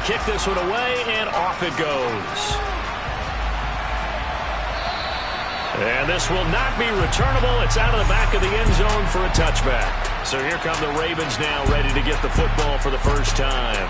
kick this one away, and off it goes. And this will not be returnable. It's out of the back of the end zone for a touchback. So here come the Ravens now, ready to get the football for the first time.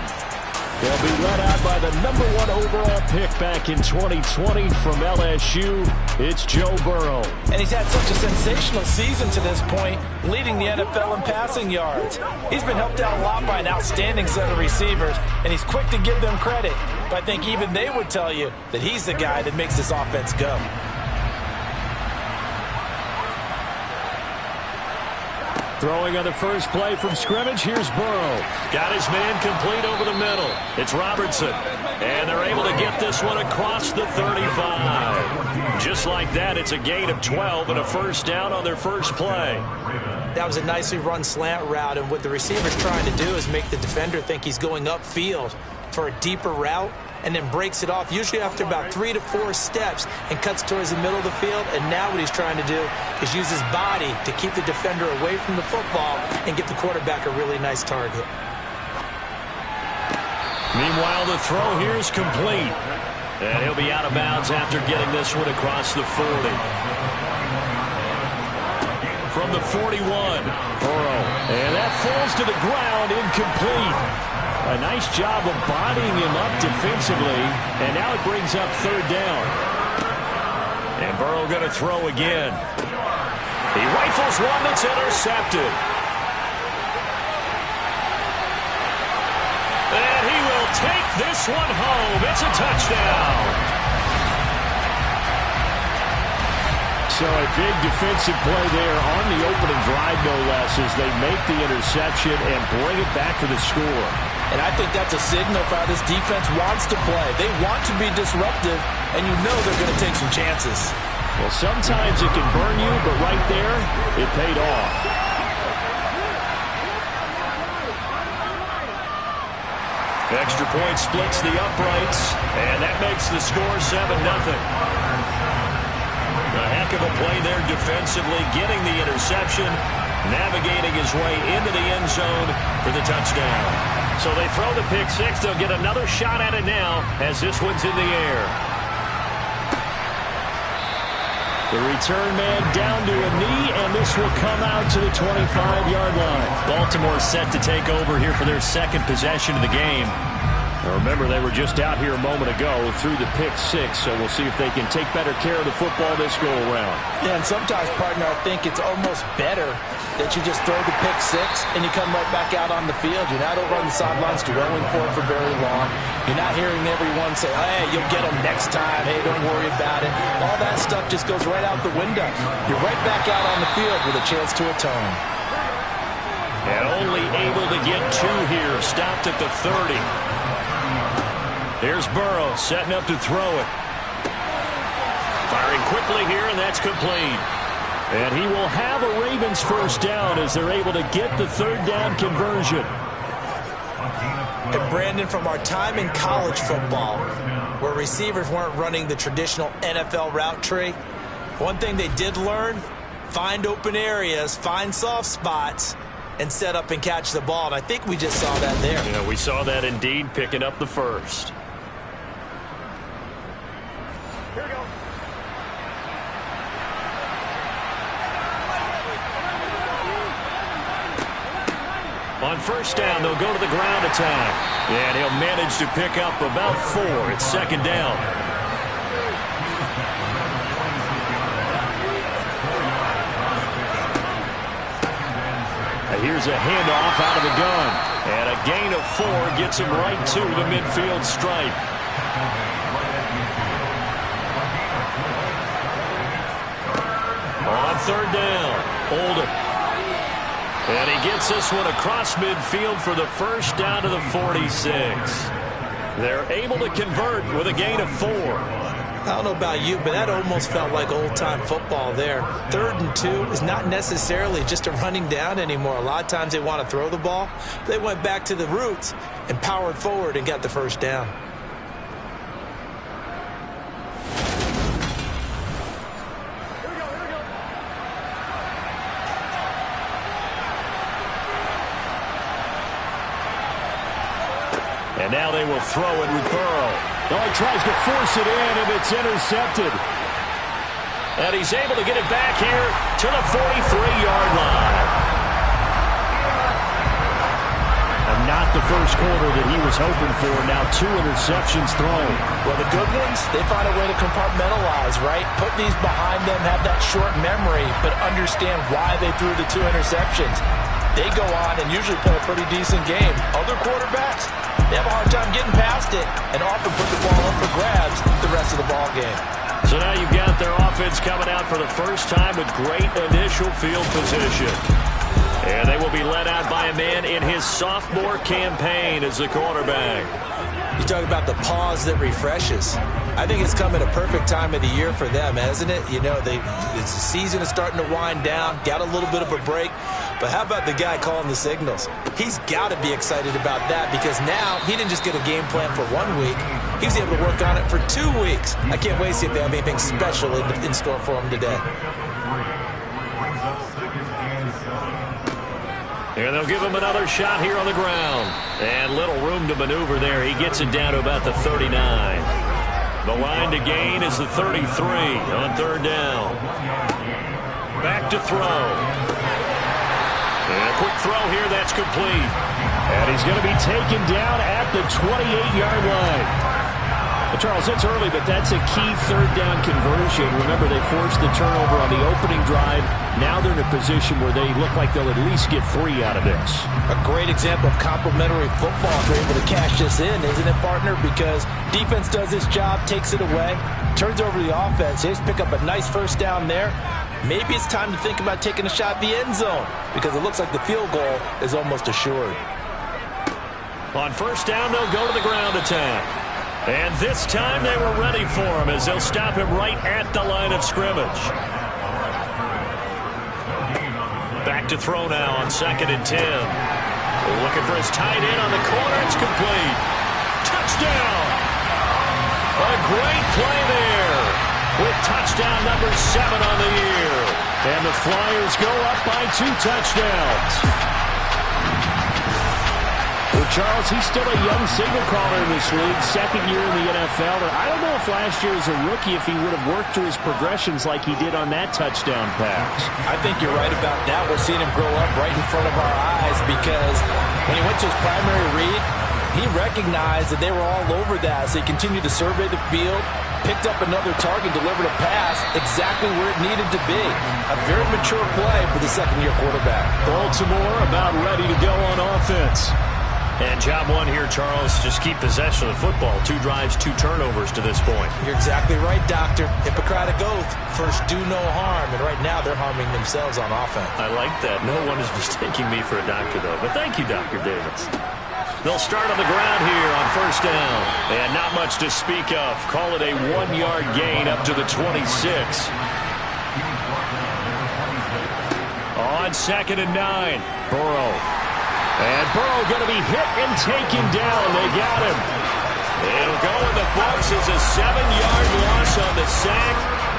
They'll be led out by the #1 overall pick back in 2020 from LSU. It's Joe Burrow. And he's had such a sensational season to this point, leading the NFL in passing yards. He's been helped out a lot by an outstanding set of receivers, and he's quick to give them credit. But I think even they would tell you that he's the guy that makes this offense go. Throwing on the first play from scrimmage, here's Burrow. Got his man complete over the middle. It's Robertson. And they're able to get this one across the 35. Just like that, it's a gain of 12 and a first down on their first play. That was a nicely run slant route, and what the receiver's trying to do is make the defender think he's going upfield for a deeper route, and then breaks it off, usually after about 3 to 4 steps, and cuts towards the middle of the field. And now what he's trying to do is use his body to keep the defender away from the football and give the quarterback a really nice target. Meanwhile, the throw here is complete. And he'll be out of bounds after getting this one across the 40. From the 41, Burrow. And that falls to the ground, incomplete. A nice job of bodying him up defensively, and now it brings up third down. And Burrow going to throw again. He rifles one that's intercepted. And he will take this one home. It's a touchdown. So a big defensive play there on the opening drive, no less, as they make the interception and bring it back to the score. And I think that's a signal for how this defense wants to play. They want to be disruptive, and you know they're going to take some chances. Well, sometimes it can burn you, but right there, it paid off. Extra point splits the uprights, and that makes the score 7-0. A heck of a play there defensively, getting the interception, navigating his way into the end zone for the touchdown. So they throw the pick six. They'll get another shot at it now as this one's in the air. The return man down to a knee, and this will come out to the 25-yard line. Baltimore set to take over here for their second possession of the game. Now remember, they were just out here a moment ago through the pick six, so we'll see if they can take better care of the football this go-around. Yeah, and sometimes, partner, I think it's almost better that you just throw the pick six and you come right back out on the field. You're not over on the sidelines dwelling for it for very long. You're not hearing everyone say, hey, you'll get them next time. Hey, don't worry about it. All that stuff just goes right out the window. You're right back out on the field with a chance to atone. And only able to get two here. Stopped at the 30. Here's Burrow setting up to throw it. Firing quickly here, and that's complete. And he will have a Ravens first down as they're able to get the third down conversion. And Brandon, from our time in college football, where receivers weren't running the traditional NFL route tree, one thing they did learn, find open areas, find soft spots, and set up and catch the ball. And I think we just saw that there. Yeah, we saw that indeed, picking up the first. On first down, they'll go to the ground attack. And he'll manage to pick up about 4. It's second down. And here's a handoff out of the gun. And a gain of 4 gets him right to the midfield stripe. On third down, Oldham. And he gets this one across midfield for the first down to the 46. They're able to convert with a gain of 4. I don't know about you, but that almost felt like old-time football there. 3rd and 2 is not necessarily just a running down anymore. A lot of times they want to throw the ball. They went back to the roots and powered forward and got the first down. And now they will throw it with Burrow. Oh, he tries to force it in, and it's intercepted. And he's able to get it back here to the 43-yard line. And not the first quarter that he was hoping for. Now 2 interceptions thrown. Well, the good ones, they find a way to compartmentalize, right? Put these behind them, have that short memory, but understand why they threw the 2 interceptions. They go on and usually play a pretty decent game. Other quarterbacks, they have a hard time getting past it and often put the ball up for grabs the rest of the ball game. So now you've got their offense coming out for the first time with great initial field position. And they will be led out by a man in his sophomore campaign as the quarterback. You talk about the pause that refreshes. I think it's come at a perfect time of the year for them, hasn't it? You know, the season is starting to wind down, got a little bit of a break. But how about the guy calling the signals? He's got to be excited about that because now he didn't just get a game plan for 1 week. He was able to work on it for 2 weeks. I can't wait to see if they have anything special in store for him today. And they'll give him another shot here on the ground. And little room to maneuver there. He gets it down to about the 39. The line to gain is the 33 on 3rd down. Back to throw. And a quick throw here, that's complete. And he's going to be taken down at the 28-yard line. Well, Charles, it's early, but that's a key 3rd down conversion. Remember, they forced the turnover on the opening drive. Now they're in a position where they look like they'll at least get 3 out of this. A great example of complementary football if they're able to cash this in, isn't it, partner? Because defense does its job, takes it away, turns over the offense. They just pick up a nice 1st down there. Maybe it's time to think about taking a shot at the end zone because it looks like the field goal is almost assured. On 1st down, they'll go to the ground attack. And this time they were ready for him as they'll stop him right at the line of scrimmage. Back to throw now on 2nd and 10. Looking for his tight end on the corner. It's complete. Touchdown! A great play there with touchdown number 7 on the year. And the Flyers go up by 2 touchdowns. Well, Charles, he's still a young signal caller in this league, 2nd year in the NFL. And I don't know if last year as a rookie, if he would have worked through his progressions like he did on that touchdown pass. I think you're right about that. We're seeing him grow up right in front of our eyes because when he went to his primary read, he recognized that they were all over that. So he continued to survey the field, picked up another target, delivered a pass exactly where it needed to be. A very mature play for the 2nd-year quarterback. Baltimore about ready to go on offense. And job 1 here, Charles, just keep possession of the football. 2 drives, 2 turnovers to this point. You're exactly right, Doctor. Hippocratic oath. First, do no harm. And right now, they're harming themselves on offense. I like that. No one is mistaking me for a doctor, though. But thank you, Dr. Davis. They'll start on the ground here on 1st down. And not much to speak of. Call it a 1-yard gain up to the 26. On 2nd and 9, Burrow. And Burrow going to be hit and taken down. They got him. It'll go in the books as a 7-yard loss on the sack,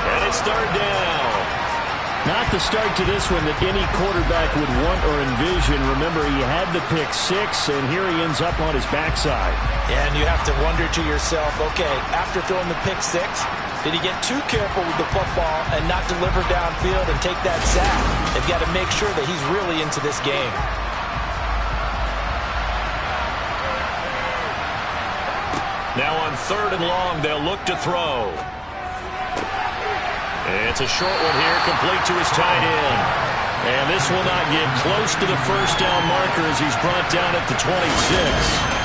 and it's 3rd down. Not the start to this one that any quarterback would want or envision. Remember, he had the pick 6, and here he ends up on his backside. Yeah, and you have to wonder to yourself, okay, after throwing the pick 6, did he get too careful with the football and not deliver downfield and take that sack? They've got to make sure that he's really into this game. Now on 3rd and long, they'll look to throw. It's a short one here, complete to his tight end. And this will not get close to the 1st down marker as he's brought down at the 26.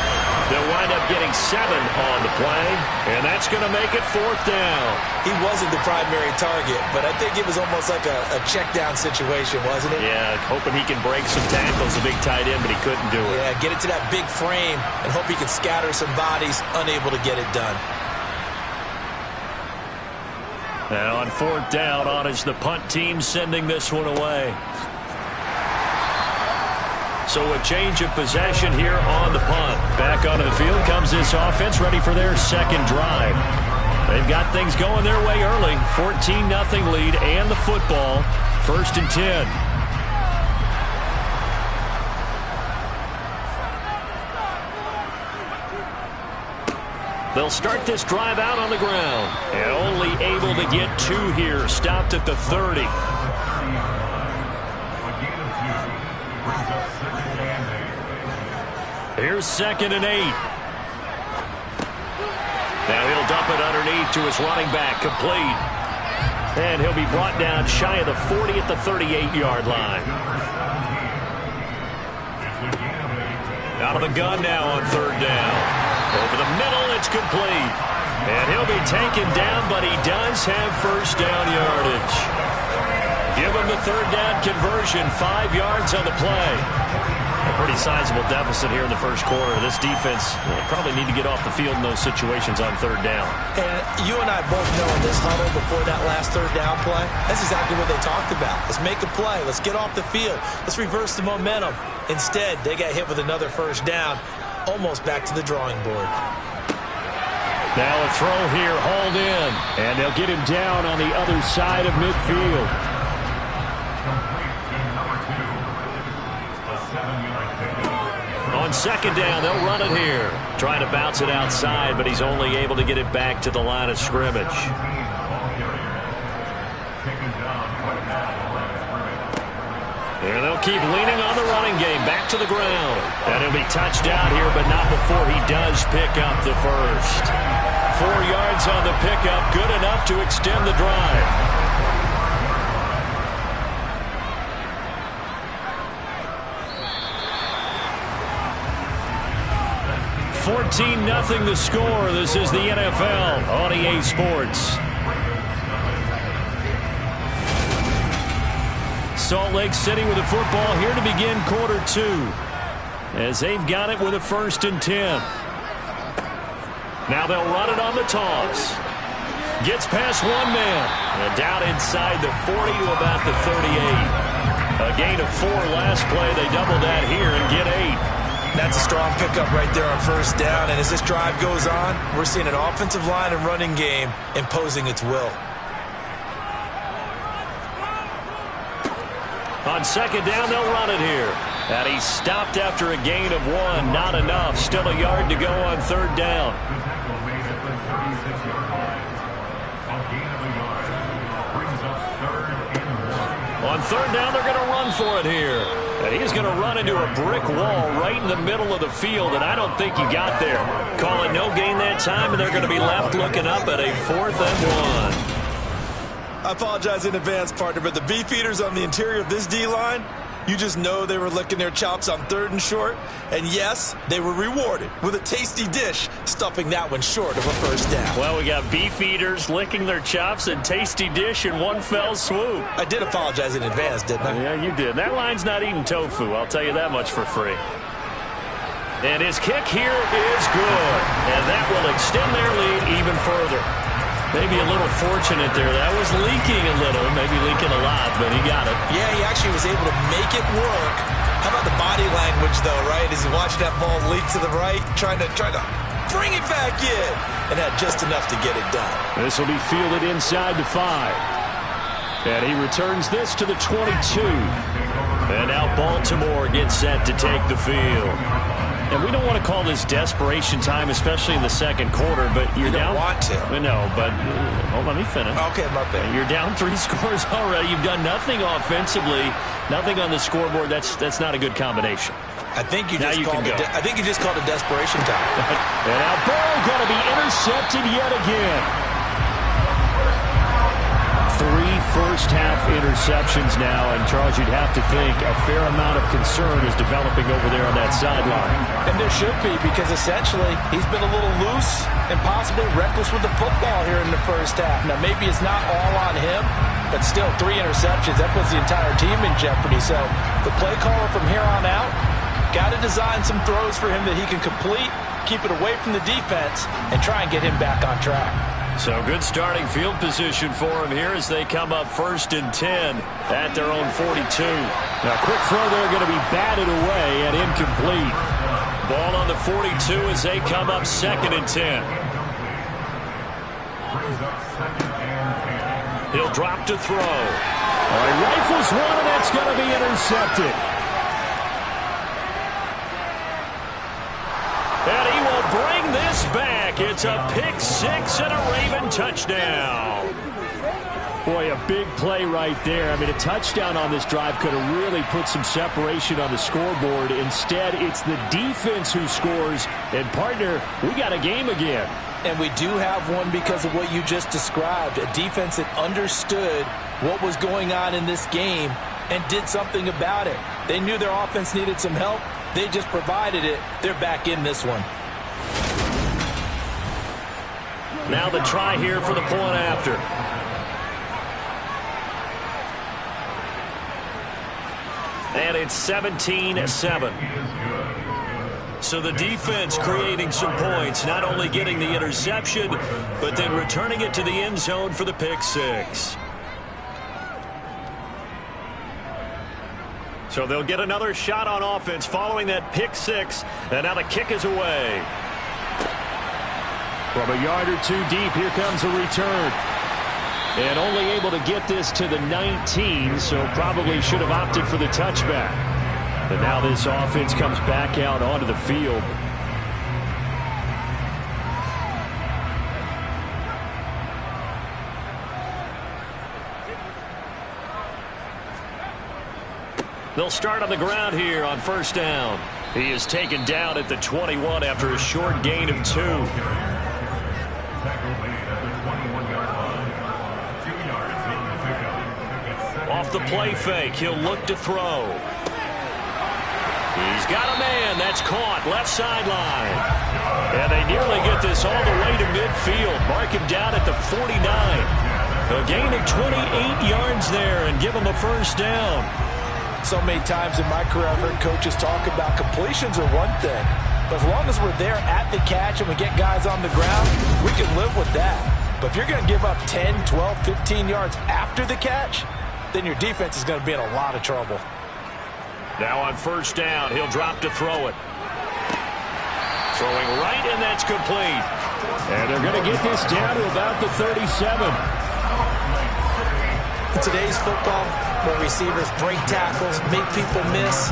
They'll wind up getting 7 on the play, and that's going to make it 4th down. He wasn't the primary target, but I think it was almost like a check-down situation, wasn't it? Yeah, hoping he can break some tackles, a big tight end, but he couldn't do it. Yeah, get it to that big frame and hope he can scatter some bodies, unable to get it done. Now on 4th down, on is the punt team sending this one away. So a change of possession here on the punt. Back onto the field comes this offense, ready for their 2nd drive. They've got things going their way early. 14-0 lead and the football. 1st and 10. They'll start this drive out on the ground. And only able to get 2 here. Stopped at the 30. Here's 2nd and 8. Now he'll dump it underneath to his running back. Complete. And he'll be brought down shy of the 40 at the 38-yard line. Out of the gun now on 3rd down. Over the middle, it's complete. And he'll be taken down, but he does have 1st down yardage. Give him the 3rd down conversion, 5 yards on the play. A pretty sizable deficit here in the 1st quarter. This defense will probably need to get off the field in those situations on 3rd down. And you and I both know in this huddle before that last 3rd down play, that's exactly what they talked about. Let's make a play. Let's get off the field. Let's reverse the momentum. Instead, they got hit with another 1st down, almost back to the drawing board. Now a throw here, hauled in. And they'll get him down on the other side of midfield. On 2nd down, they'll run it here. Trying to bounce it outside, but he's only able to get it back to the line of scrimmage. And they'll keep leaning on the running game. Back to the ground. And he'll be touched out here, but not before he does pick up the 1st. 4 yards on the pickup. Good enough to extend the drive. 14-0 the score. This is the NFL on EA Sports. Salt Lake City with the football here to begin quarter 2. As they've got it with a 1st and 10. Now they'll run it on the toss. Gets past 1 man. And down inside the 40 to about the 38. A gain of 4 last play. They double that here and get 8. That's a strong pickup right there on 1st down. And as this drive goes on, we're seeing an offensive line and running game imposing its will. On 2nd down, they'll run it here. And he's stopped after a gain of 1. Not enough. Still a yard to go on 3rd down. On 3rd down, they're going to run for it here. And he's going to run into a brick wall right in the middle of the field, and I don't think he got there. Call it no gain that time, and they're going to be left looking up at a 4th and 1. I apologize in advance, partner, but the beefeaters on the interior of this D-line, you just know they were licking their chops on 3rd and short. And yes, they were rewarded with a tasty dish, stuffing that one short of a 1st down. Well, we got beefeaters licking their chops and tasty dish in one fell swoop. I did apologize in advance, didn't I? Yeah, you did. That line's not eating tofu, I'll tell you that much for free. And his kick here is good. And that will extend their lead even further. Maybe a little fortunate there. That was leaking a little, maybe leaking a lot, but he got it. Yeah, he actually was able to make it work. How about the body language, though, right? As he watched that ball leak to the right, trying to bring it back in, and had just enough to get it done. This will be fielded inside the 5. And he returns this to the 22. And now Baltimore gets set to take the field. And we don't want to call this desperation time, especially in the 2nd quarter, but you don't want to. No, but let me finish. Okay, my bad. You're down 3 scores already. You've done nothing offensively, nothing on the scoreboard. That's not a good combination. I think you just called it. I think you just called it desperation time. And now Burrow going to be intercepted yet again. 3 first-half interceptions now, and Charles, you'd have to think a fair amount of concern is developing over there on that sideline. And there should be, because essentially he's been a little loose and possibly reckless with the football here in the 1st half. Now, maybe it's not all on him, but still 3 interceptions. That puts the entire team in jeopardy. So the play caller from here on out got to design some throws for him that he can complete, keep it away from the defense, and try and get him back on track. So good starting field position for him here as they come up 1st and 10 at their own 42. Now, quick throw there going to be batted away and incomplete. Ball on the 42 as they come up 2nd and 10. He'll drop to throw. All right, rifles one, and that's going to be intercepted. And he will bring this back It's a pick six and a Raven touchdown. Boy, a big play right there. I mean, a touchdown on this drive could have really put some separation on the scoreboard. Instead, it's the defense who scores. And, partner, we got a game again. And we do have one because of what you just described. A defense that understood what was going on in this game and did something about it. They knew their offense needed some help. They just provided it. They're back in this one. Now the try here for the point after. And it's 17-7. So the defense creating some points, not only getting the interception, but then returning it to the end zone for the pick six. So they'll get another shot on offense following that pick six, and now the kick is away. From a yard or two deep, here comes a return. And only able to get this to the 19, so probably should have opted for the touchback. But now this offense comes back out onto the field. They'll start on the ground here on first down. He is taken down at the 21 after a short gain of 2. Off the play fake, he'll look to throw. He's got a man. That's caught left sideline. And they nearly get this all the way to midfield. Mark him down at the 49. A gain of 28 yards there and give him a first down. So many times in my career I've heard coaches talk about completions are one thing. But as long as we're there at the catch and we get guys on the ground, we can live with that. But if you're going to give up 10, 12, 15 yards after the catch, then your defense is going to be in a lot of trouble. Now on first down, he'll drop to throw it. Throwing right, and that's complete. And they're going to get this down to about the 37. In today's football, where receivers break tackles, make people miss,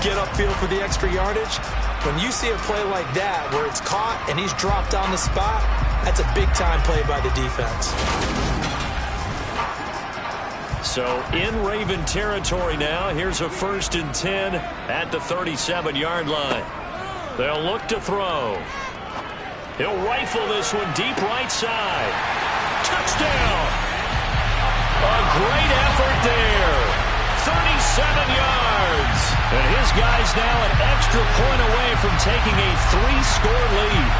get upfield for the extra yardage, when you see a play like that where it's caught and he's dropped on the spot, that's a big-time play by the defense. So in Raven territory now, here's a 1st and 10 at the 37-yard line. They'll look to throw. He'll rifle this one deep right side. Touchdown! A great effort there. 37 yards. And his guy's now an extra point away from taking a 3-score lead.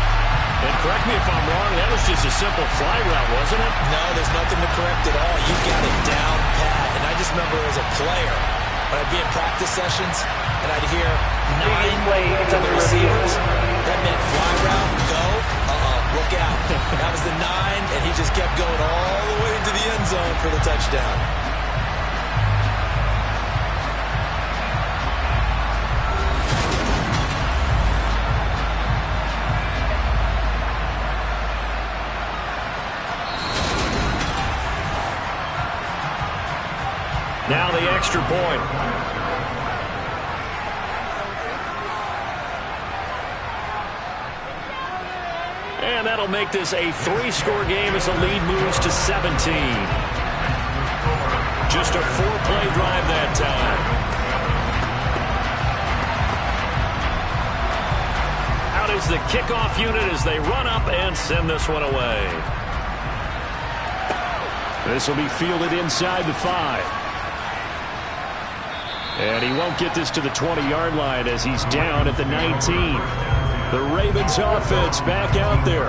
And correct me if I'm wrong, that was just a simple fly route, wasn't it? No, there's nothing to correct at all. You got it down pat. And I just remember as a player, when I'd be in practice sessions, and I'd hear 9 from the receivers. That meant fly route, go, look out. That was the 9, and he just kept going all the way into the end zone for the touchdown. Now the extra point. And that'll make this a 3-score game as the lead moves to 17. Just a 4-play drive that time. Out is the kickoff unit as they run up and send this one away. This will be fielded inside the 5. And he won't get this to the 20-yard line as he's down at the 19. The Ravens offense back out there.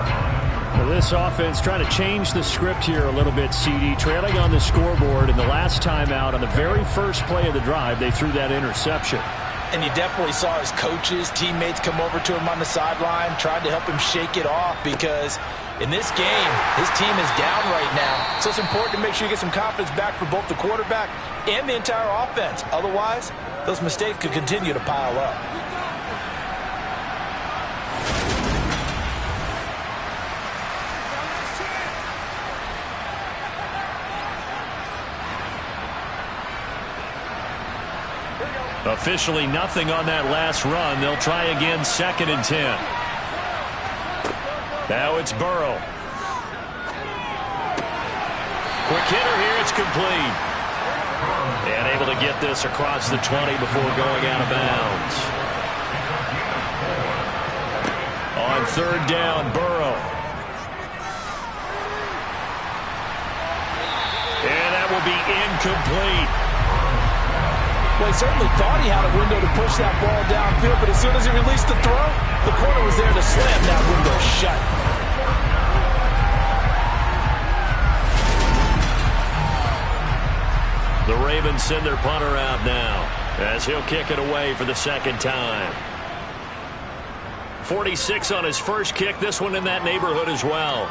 Well, this offense trying to change the script here a little bit, CD. Trailing on the scoreboard, and the last time out on the very first play of the drive, they threw that interception. And you definitely saw his coaches, teammates come over to him on the sideline, tried to help him shake it off because in this game, his team is down right now. So it's important to make sure you get some confidence back for both the quarterback and the entire offense. Otherwise, those mistakes could continue to pile up. Officially nothing on that last run. They'll try again, 2nd and 10. Now it's Burrow. Quick hitter here. It's complete. And able to get this across the 20 before going out of bounds. On third down, Burrow. And that will be incomplete. Well, he certainly thought he had a window to push that ball downfield, but as soon as he released the throw, the corner was there to slam that window shut. The Ravens send their punter out now as he'll kick it away for the second time. 46 on his first kick, this one in that neighborhood as well.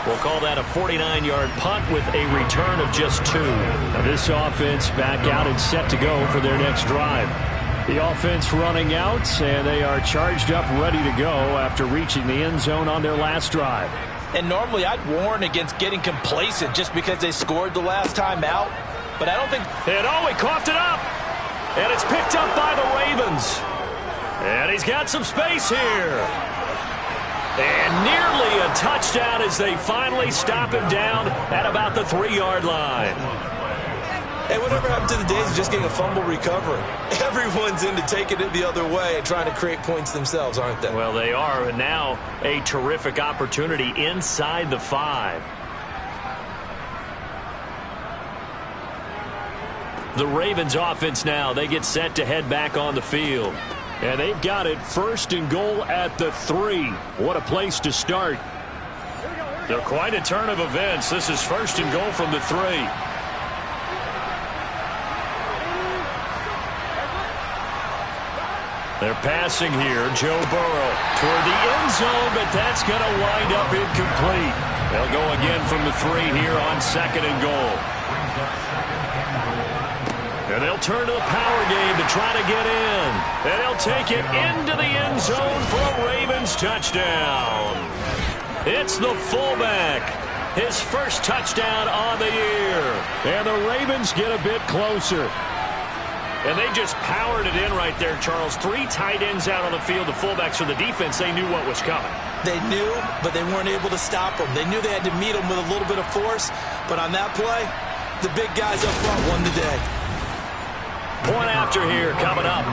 We'll call that a 49-yard punt with a return of just 2. Now this offense back out and set to go for their next drive. The offense running out, and they are charged up, ready to go after reaching the end zone on their last drive. And normally I'd warn against getting complacent just because they scored the last time out. But I don't think... And he coughed it up. And it's picked up by the Ravens. And he's got some space here. And nearly a touchdown as they finally stop him down at about the 3-yard line. Hey, whatever happened to the days of just getting a fumble recovery? Everyone's into taking it the other way and trying to create points themselves, aren't they? Well, they are. And now a terrific opportunity inside the 5. The Ravens offense now, they get set to head back on the field. And they've got it first and goal at the 3. What a place to start. They're quite a turn of events. This is first and goal from the 3. They're passing here. Joe Burrow toward the end zone, but that's going to wind up incomplete. They'll go again from the 3 here on second and goal. And they'll turn to the power game to try to get in. And they'll take it into the end zone for a Ravens touchdown. It's the fullback. His first touchdown on the year. And the Ravens get a bit closer. And they just powered it in right there, Charles. 3 tight ends out on the field. The fullbacks for the defense, they knew what was coming. They knew, but they weren't able to stop them. They knew they had to meet them with a little bit of force. But on that play, the big guys up front won the day. Point after here coming up.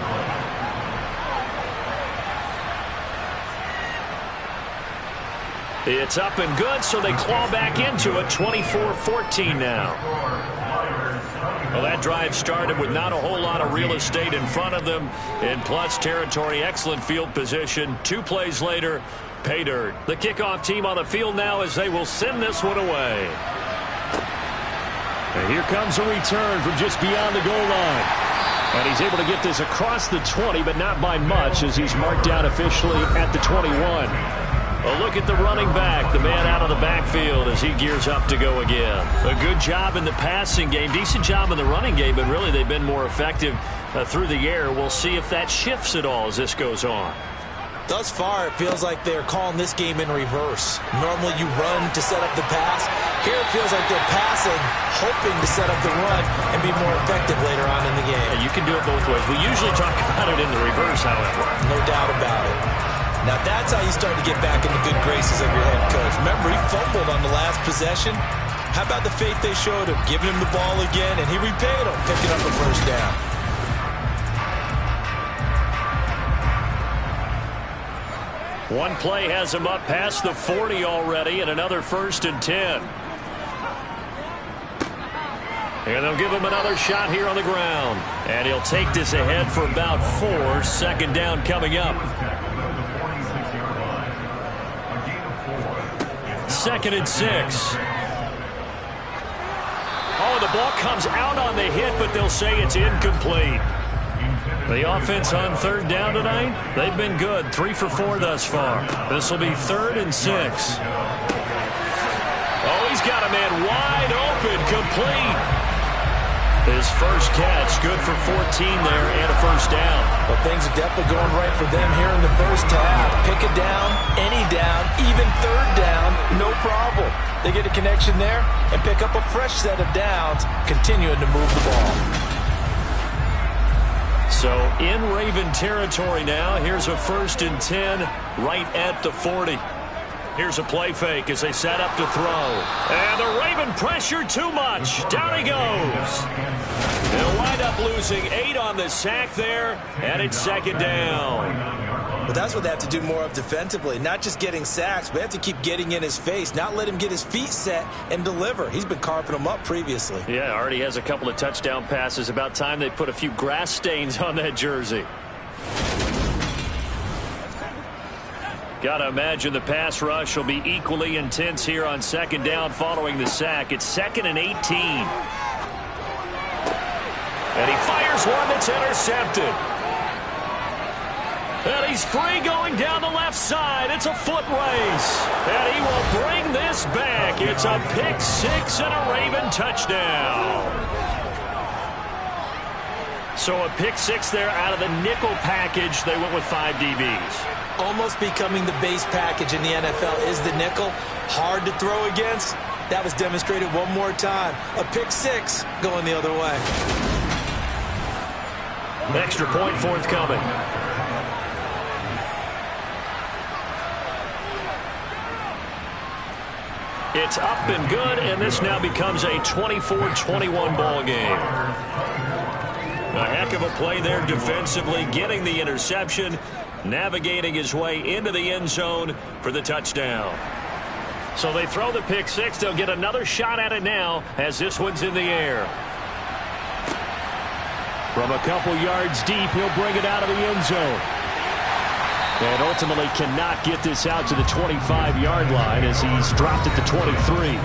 It's up and good, so they claw back into it. 24-14 now. Well, that drive started with not a whole lot of real estate in front of them. In plus territory, excellent field position. 2 plays later, pay dirt. The kickoff team on the field now as they will send this one away. And here comes a return from just beyond the goal line. And he's able to get this across the 20, but not by much as he's marked down officially at the 21. A look at the running back, the man out of the backfield as he gears up to go again. A good job in the passing game, decent job in the running game, but really they've been more effective through the air. We'll see if that shifts at all as this goes on. Thus far, it feels like they're calling this game in reverse. Normally you run to set up the pass. Here it feels like they're passing, hoping to set up the run and be more effective later on in the game. Yeah, you can do it both ways. We usually talk about it in the reverse, however. No doubt about it. Now that's how you start to get back in the good graces of your head coach. Remember, he fumbled on the last possession. How about the faith they showed him, giving him the ball again, and he repaid him, picking up a first down. One play has him up past the 40 already, and another 1st and 10. And they'll give him another shot here on the ground. And he'll take this ahead for about 4. Second down coming up. 2nd and 6. Oh, the ball comes out on the hit, but they'll say it's incomplete. The offense on 3rd down tonight, they've been good. 3 for 4 thus far. This will be 3rd and 6. Oh, he's got a man wide open, complete. His first catch, good for 14 there and a first down. Well, things are definitely going right for them here in the first half. Pick a down, any down, even 3rd down, no problem. They get a connection there and pick up a fresh set of downs, continuing to move the ball. So in Raven territory now. Here's a 1st and 10 right at the 40. Here's a play fake as they set up to throw. And the Raven pressure too much. Down he goes. They'll wind up losing 8 on the sack there, and it's 2nd down. Well, that's what they have to do more of defensively. Not just getting sacks, but they have to keep getting in his face, not let him get his feet set and deliver. He's been carping them up previously. Yeah, already has a couple of touchdown passes. About time they put a few grass stains on that jersey. Got to imagine the pass rush will be equally intense here on 2nd down following the sack. It's 2nd and 18. And he fires one that's intercepted. And he's free going down the left side. It's a foot race. And he will bring this back. It's a pick 6 and a Raven touchdown. So a pick 6 there out of the nickel package. They went with 5 DBs. Almost becoming the base package in the NFL is the nickel. Hard to throw against. That was demonstrated one more time. A pick 6 going the other way. Extra point forthcoming. It's up and good, and this now becomes a 24-21 ball game. A heck of a play there defensively, getting the interception, navigating his way into the end zone for the touchdown. So they throw the pick 6. They'll get another shot at it now as this one's in the air. From a couple yards deep, he'll bring it out of the end zone. And ultimately cannot get this out to the 25-yard line as he's dropped at the 23.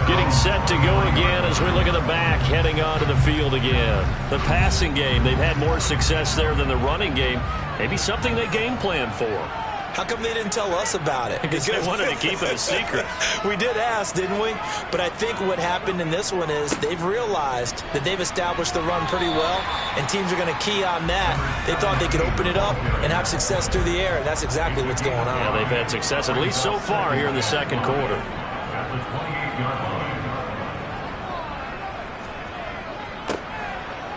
Getting set to go again as we look at the back, heading onto the field again. The passing game, they've had more success there than the running game. Maybe something they game plan for. How come they didn't tell us about it? Because they wanted to keep it a secret. We did ask, didn't we? But I think what happened in this one is they've realized that they've established the run pretty well, and teams are going to key on that. They thought they could open it up and have success through the air, and that's exactly what's going on. Yeah, they've had success, at least so far, here in the 2nd quarter.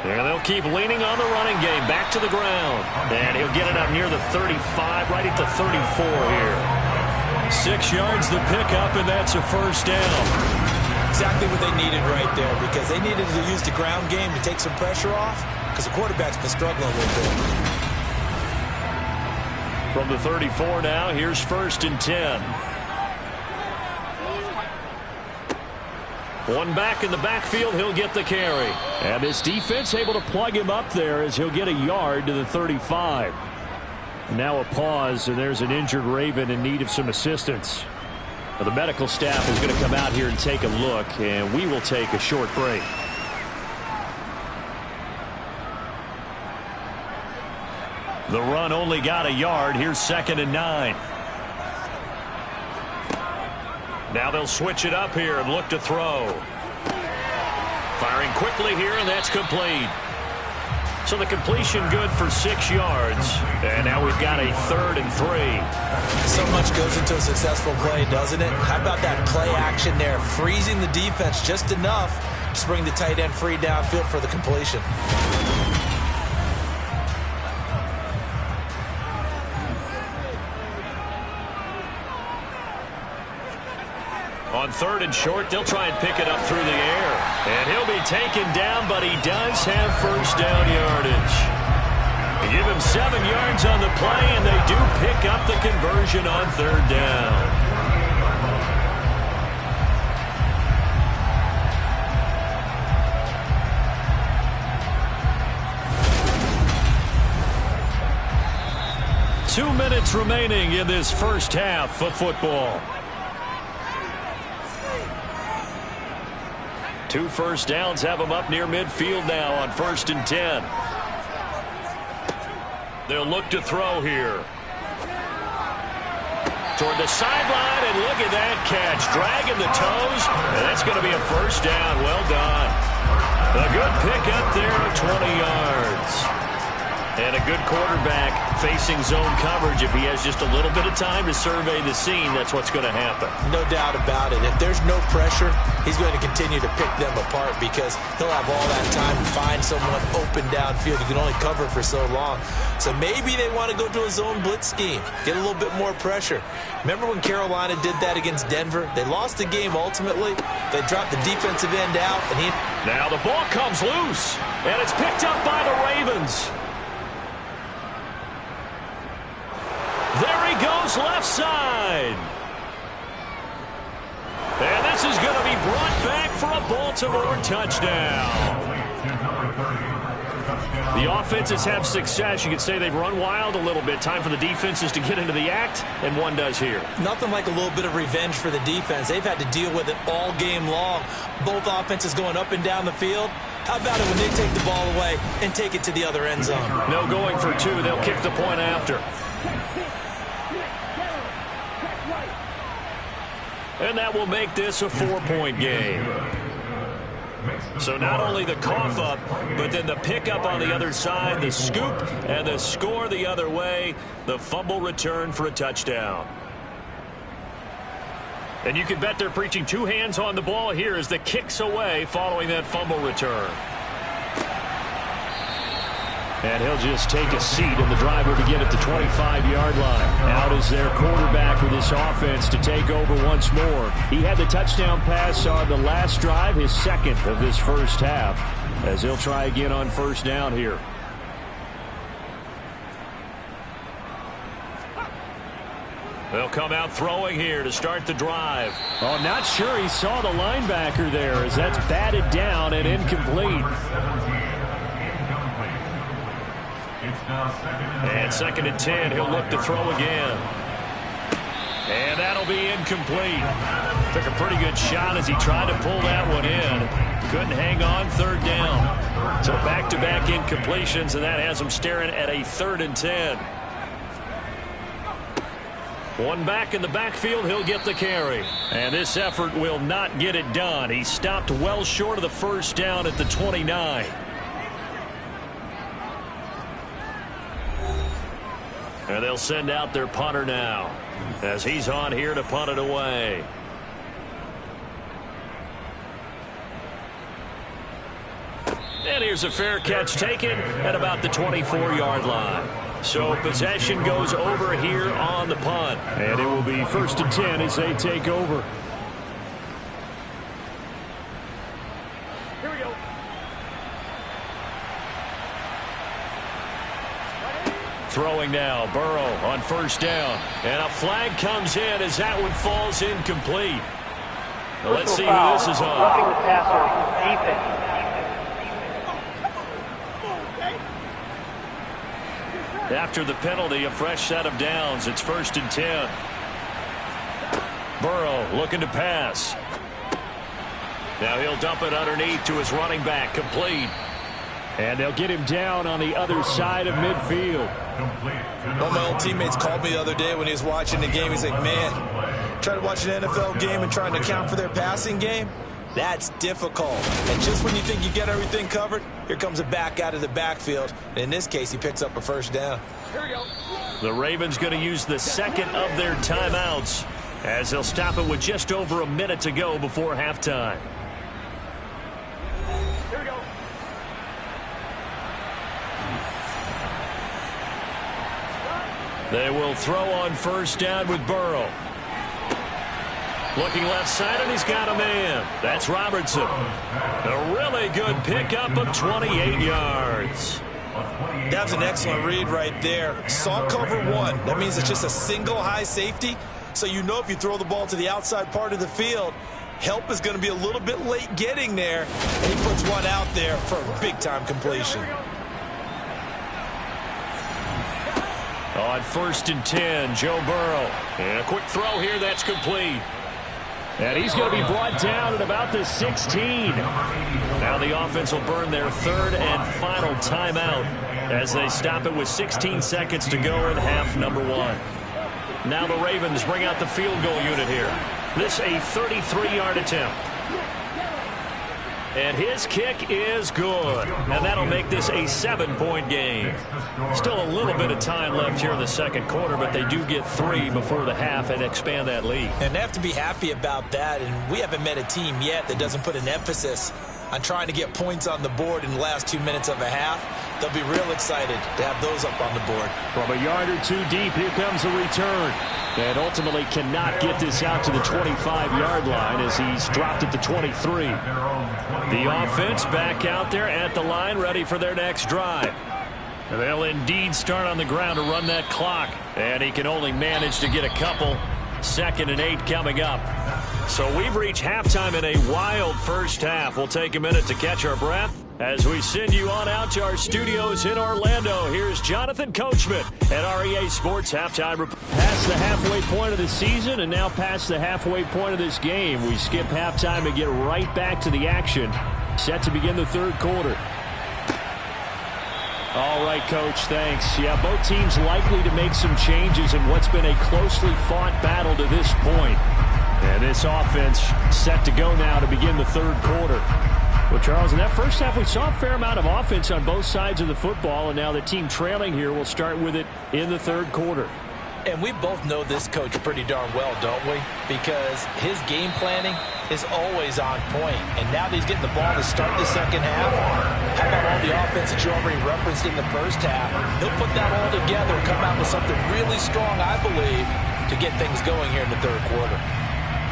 And they'll keep leaning on the running game. Back to the ground. And he'll get it up near the 35, right at the 34 here. 6 yards the pickup, and that's a 1st down. Exactly what they needed right there, because they needed to use the ground game to take some pressure off, because the quarterback's been struggling a little bit. From the 34 now, here's 1st and 10. One back in the backfield, he'll get the carry. And this defense able to plug him up there as he'll get a yard to the 35. Now a pause, and there's an injured Raven in need of some assistance. Now the medical staff is going to come out here and take a look, and we will take a short break. The run only got a yard. Here's 2nd and 9. Now they'll switch it up here and look to throw. Firing quickly here, and that's complete. So the completion good for 6 yards. And now we've got a 3rd and 3. So much goes into a successful play, doesn't it? How about that play action there? Freezing the defense just enough to bring the tight end free downfield for the completion. On 3rd and short, they'll try and pick it up through the air. And he'll be taken down, but he does have 1st down yardage. They give him 7 yards on the play, and they do pick up the conversion on 3rd down. Two minutes remaining in this first half of football. 2 first downs have them up near midfield now on 1st and 10. They'll look to throw here. Toward the sideline, and look at that catch. Dragging the toes, and that's going to be a 1st down. Well done. A good pickup there of 20 yards. And a good quarterback facing zone coverage. If he has just a little bit of time to survey the scene, that's what's going to happen. No doubt about it. If there's no pressure, he's going to continue to pick them apart because he'll have all that time to find someone open downfield. You can only cover for so long. So maybe they want to go to a zone blitz scheme, get a little bit more pressure. Remember when Carolina did that against Denver? They lost the game ultimately. They dropped the defensive end out. Now the ball comes loose, and it's picked up by the Ravens. There he goes, left side. And this is going to be brought back for a Baltimore touchdown. The offenses have success. You could say they've run wild a little bit. Time for the defenses to get into the act, and one does here. Nothing like a little bit of revenge for the defense. They've had to deal with it all game long. Both offenses going up and down the field. How about it when they take the ball away and take it to the other end zone? No going for two. They'll kick the point after. And that will make this a 4-point game. So not only the cough up, but then the pickup on the other side, the scoop, and the score the other way, the fumble return for a touchdown. And you can bet they're preaching two hands on the ball here as the kick's away following that fumble return. And he'll just take a seat, and the drive will begin at the 25-yard line. Out is their quarterback for this offense to take over once more. He had the touchdown pass on the last drive, his second of this first half, as he'll try again on first down here. They'll come out throwing here to start the drive. Oh, not sure he saw the linebacker there as that's batted down and incomplete. And 2nd and 10, he'll look to throw again. And that'll be incomplete. Took a pretty good shot as he tried to pull that one in. Couldn't hang on, 3rd down. So back-to-back incompletions, and that has him staring at a 3rd and 10. One back in the backfield, he'll get the carry. And this effort will not get it done. He stopped well short of the first down at the 29. And they'll send out their punter now as he's on here to punt it away. And here's a fair catch taken at about the 24-yard line. So possession goes over here on the punt. And it will be 1st and 10 as they take over. Here we go. Throwing now, Burrow on first down. And a flag comes in as that one falls incomplete. Now let's see who this is on. Roughing the passer, defense. After the penalty, a fresh set of downs. It's 1st and 10. Burrow looking to pass. Now he'll dump it underneath to his running back, complete. And they'll get him down on the other side of midfield. One of my old teammates called me the other day when he was watching the game. He's like, man, trying to watch an NFL game and trying to account for their passing game? That's difficult. And just when you think you get everything covered, here comes a back out of the backfield. And in this case, he picks up a first down. Here we go. The Ravens going to use the second of their timeouts as they'll stop it with just over a minute to go before halftime. Here we go. They will throw on first down with Burrow. Looking left side, and he's got a man. That's Robertson. A really good pickup of 28 yards. That was an excellent read right there. Saw cover one. That means it's just a single high safety. So you know if you throw the ball to the outside part of the field, help is going to be a little bit late getting there. And he puts one out there for a big-time completion. On 1st and 10, Joe Burrow. And a quick throw here, that's complete. And he's going to be brought down at about the 16. Now the offense will burn their 3rd and final timeout as they stop it with 16 seconds to go in half number 1. Now the Ravens bring out the field goal unit here. This a 33-yard attempt. And his kick is good. And that'll make this a 7-point game. Still a little bit of time left here in the second quarter, but they do get 3 before the half and expand that lead. And they have to be happy about that. And we haven't met a team yet that doesn't put an emphasis on trying to get points on the board in the last 2 minutes of a half. They'll be real excited to have those up on the board. From a yard or two deep, here comes a return. And ultimately cannot get this out to the 25-yard line as he's dropped at the 23. The offense back out there at the line, ready for their next drive. And they'll indeed start on the ground to run that clock. And he can only manage to get a couple. 2nd and 8 coming up. So we've reached halftime in a wild first half. We'll take a minute to catch our breath as we send you on out to our studios in Orlando. Here's Jonathan Coachman at REA Sports Halftime Report. Past the halfway point of the season and now past the halfway point of this game. We skip halftime and get right back to the action. Set to begin the third quarter. All right, Coach, thanks. Yeah, both teams likely to make some changes in what's been a closely fought battle to this point. And this offense set to go now to begin the third quarter. Well, Charles, in that first half, we saw a fair amount of offense on both sides of the football, and now the team trailing here will start with it in the third quarter. And we both know this coach pretty darn well, don't we? Because his game planning is always on point. And now that he's getting the ball to start the second half, how about all the offense that you already referenced in the first half? He'll put that all together and come out with something really strong, I believe, to get things going here in the third quarter.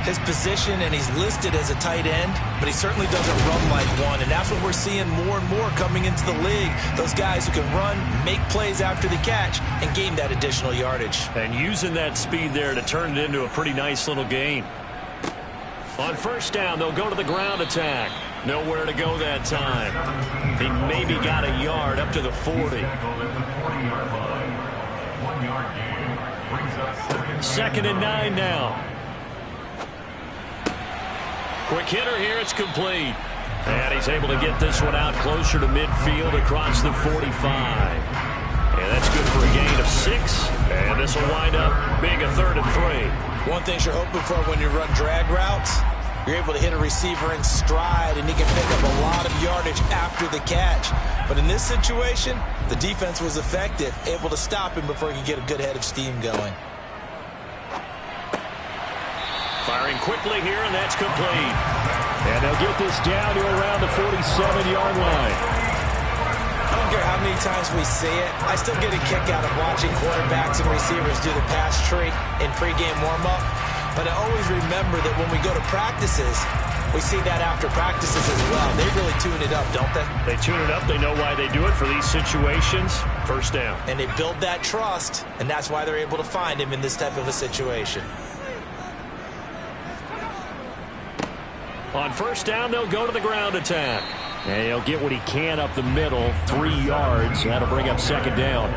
His position, and he's listed as a tight end, but he certainly doesn't run like one, and that's what we're seeing more and more coming into the league. Those guys who can run, make plays after the catch, and gain that additional yardage. And using that speed there to turn it into a pretty nice little gain. On first down, they'll go to the ground attack. Nowhere to go that time. He maybe got a yard up to the 40. 2nd and 9 now. Quick hitter here, it's complete. And he's able to get this one out closer to midfield across the 45. And that's good for a gain of 6. And this will wind up being a 3rd and 3. One thing you're hoping for when you run drag routes, you're able to hit a receiver in stride, and he can pick up a lot of yardage after the catch. But in this situation, the defense was effective, able to stop him before he could get a good head of steam going. Firing quickly here, and that's complete. And they'll get this down to around the 47-yard line. I don't care how many times we see it. I still get a kick out of watching quarterbacks and receivers do the pass tree in pregame warm-up. But I always remember that when we go to practices, we see that after practices as well. They really tune it up, don't they? They tune it up. They know why they do it for these situations. First down. And they build that trust, and that's why they're able to find him in this type of a situation. On first down, they'll go to the ground attack. And he'll get what he can up the middle, 3 yards. That'll bring up 2nd down.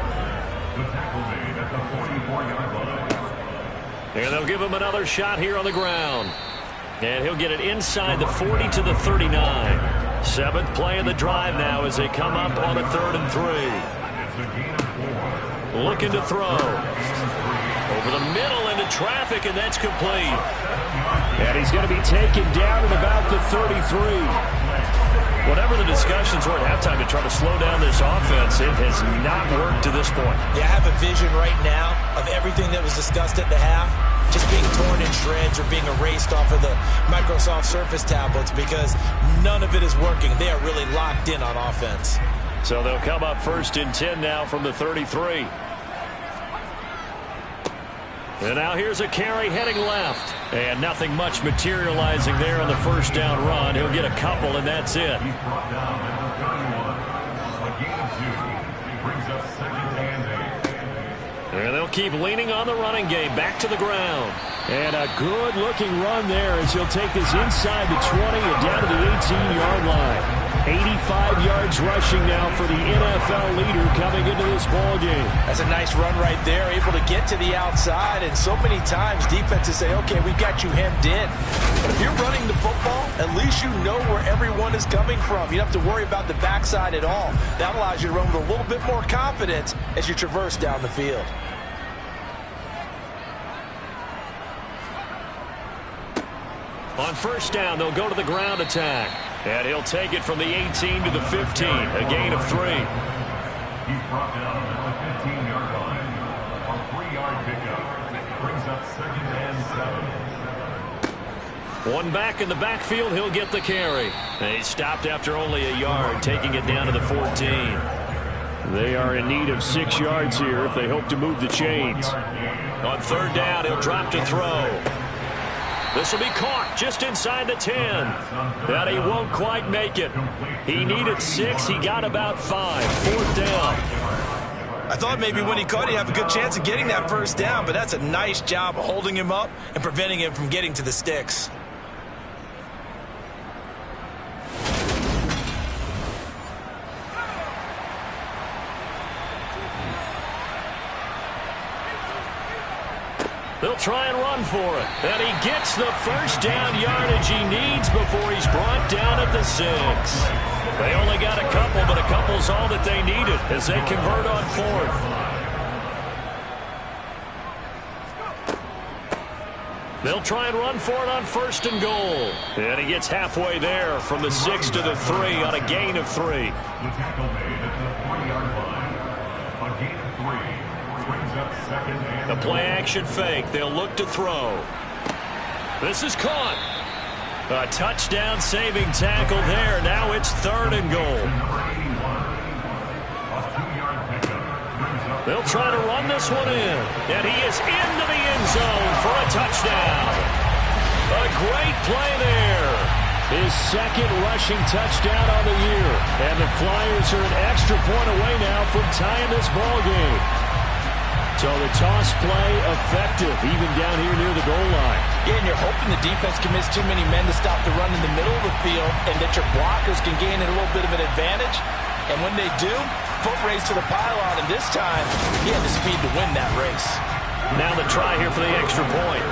And they'll give him another shot here on the ground. And he'll get it inside the 40 to the 39. 7th play of the drive now as they come up on a 3rd and 3. Looking to throw. Over the middle into traffic, and that's complete. And he's going to be taken down at about the 33. Whatever the discussions were at halftime to try to slow down this offense, it has not worked to this point. Yeah, I have a vision right now of everything that was discussed at the half just being torn in shreds or being erased off of the Microsoft Surface tablets because none of it is working. They are really locked in on offense. So they'll come up 1st and 10 now from the 33. And now here's a carry heading left. And nothing much materializing there on the first down run. He'll get a couple, and that's it. And they'll keep leaning on the running game. Back to the ground. And a good-looking run there as he'll take this inside the 20 and down to the 18-yard line. 85 yards rushing now for the NFL leader coming into this ballgame. That's a nice run right there, able to get to the outside. And so many times defenses say, okay, we've got you hemmed in. But if you're running the football, at least you know where everyone is coming from. You don't have to worry about the backside at all. That allows you to run with a little bit more confidence as you traverse down the field. On first down, they'll go to the ground attack. And he'll take it from the 18 to the 15, a gain of 3. He's brought down at the 15-yard line. A 3-yard pickup brings up 2nd and 7. One back in the backfield, he'll get the carry. And he stopped after only a yard, taking it down to the 14. They are in need of 6 yards here if they hope to move the chains. On 3rd down, he'll drop to throw. This will be caught just inside the 10. But he won't quite make it. He needed 6. He got about 5. 4th down. I thought maybe when he caught, he'd have a good chance of getting that 1st down, but that's a nice job of holding him up and preventing him from getting to the sticks. They'll try and run for it. And he gets the 1st down yardage he needs before he's brought down at the 6. They only got a couple, but a couple's all that they needed as they convert on 4th. They'll try and run for it on 1st and goal. And he gets halfway there from the 6 to the 3 on a gain of 3. The tackle made at the 3-yard line. A gain of 3 brings up 2nd and The play-action fake. They'll look to throw. This is caught. A touchdown-saving tackle there. Now it's 3rd and goal. They'll try to run this one in. And he is into the end zone for a touchdown. A great play there. His 2nd rushing touchdown on the year. And the Flyers are an extra point away now from tying this ball game. So the toss play effective, even down here near the goal line. Yeah, and you're hoping the defense can miss too many men to stop the run in the middle of the field and that your blockers can gain a little bit of an advantage. And when they do, foot race to the pylon, and this time, he had the speed to win that race. Now the try here for the extra point.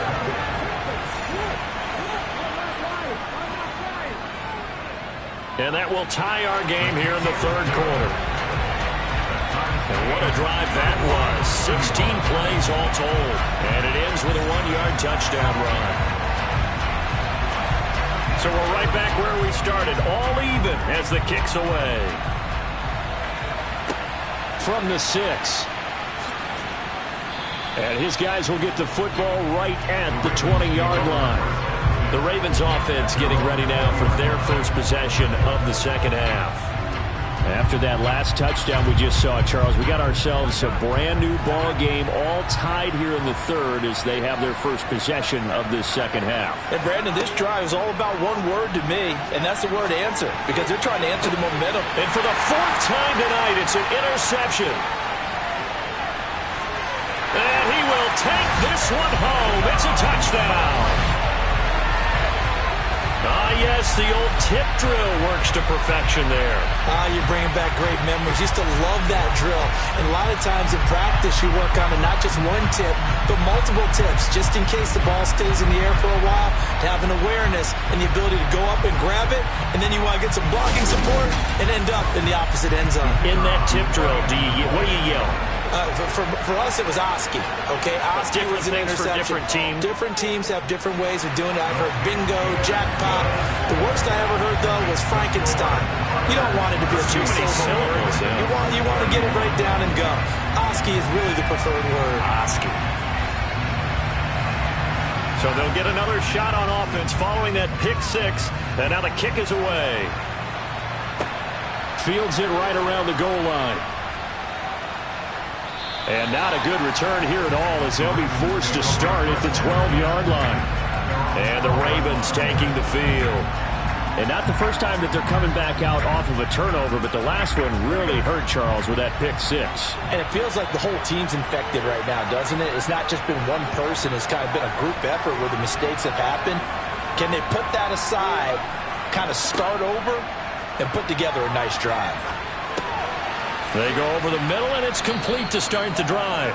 And that will tie our game here in the 3rd quarter. And what a drive that was. 16 plays all told. And it ends with a 1-yard touchdown run. So we're right back where we started. All even as the kick's away. From the 6. And his guys will get the football right at the 20-yard line. The Ravens offense getting ready now for their first possession of the 2nd half. After that last touchdown we just saw, Charles, we got ourselves a brand new ball game, all tied here in the 3rd as they have their first possession of this 2nd half. And Brandon, this drive is all about one word to me, and that's the word answer, because they're trying to answer the momentum. And for the 4th time tonight, it's an interception. And he will take this one home. It's a touchdown. Ah, yes, the old tip drill works to perfection there. You're bringing back great memories. Used to love that drill. And a lot of times in practice, you work on it, not just one tip, but multiple tips, just in case the ball stays in the air for a while, to have an awareness and the ability to go up and grab it, and then you want to get some blocking support and end up in the opposite end zone. In that tip drill, what do you yell? For us, it was Oski. Okay, Oski was an interception. For different teams. Different teams have different ways of doing it. I've heard bingo, jackpot. The worst I ever heard, though, was Frankenstein. You don't want it to be a too many syllables. You want to get it right down and go. Oski is really the preferred word. Oski. So they'll get another shot on offense following that pick 6. And now the kick is away. Fields it right around the goal line. And not a good return here at all as they'll be forced to start at the 12-yard line. And the Ravens taking the field. And not the first time that they're coming back out off of a turnover, but the last one really hurt Charles with that pick 6. And it feels like the whole team's infected right now, doesn't it? It's not just been one person. It's kind of been a group effort where the mistakes have happened. Can they put that aside, kind of start over, and put together a nice drive? They go over the middle, and it's complete to start the drive.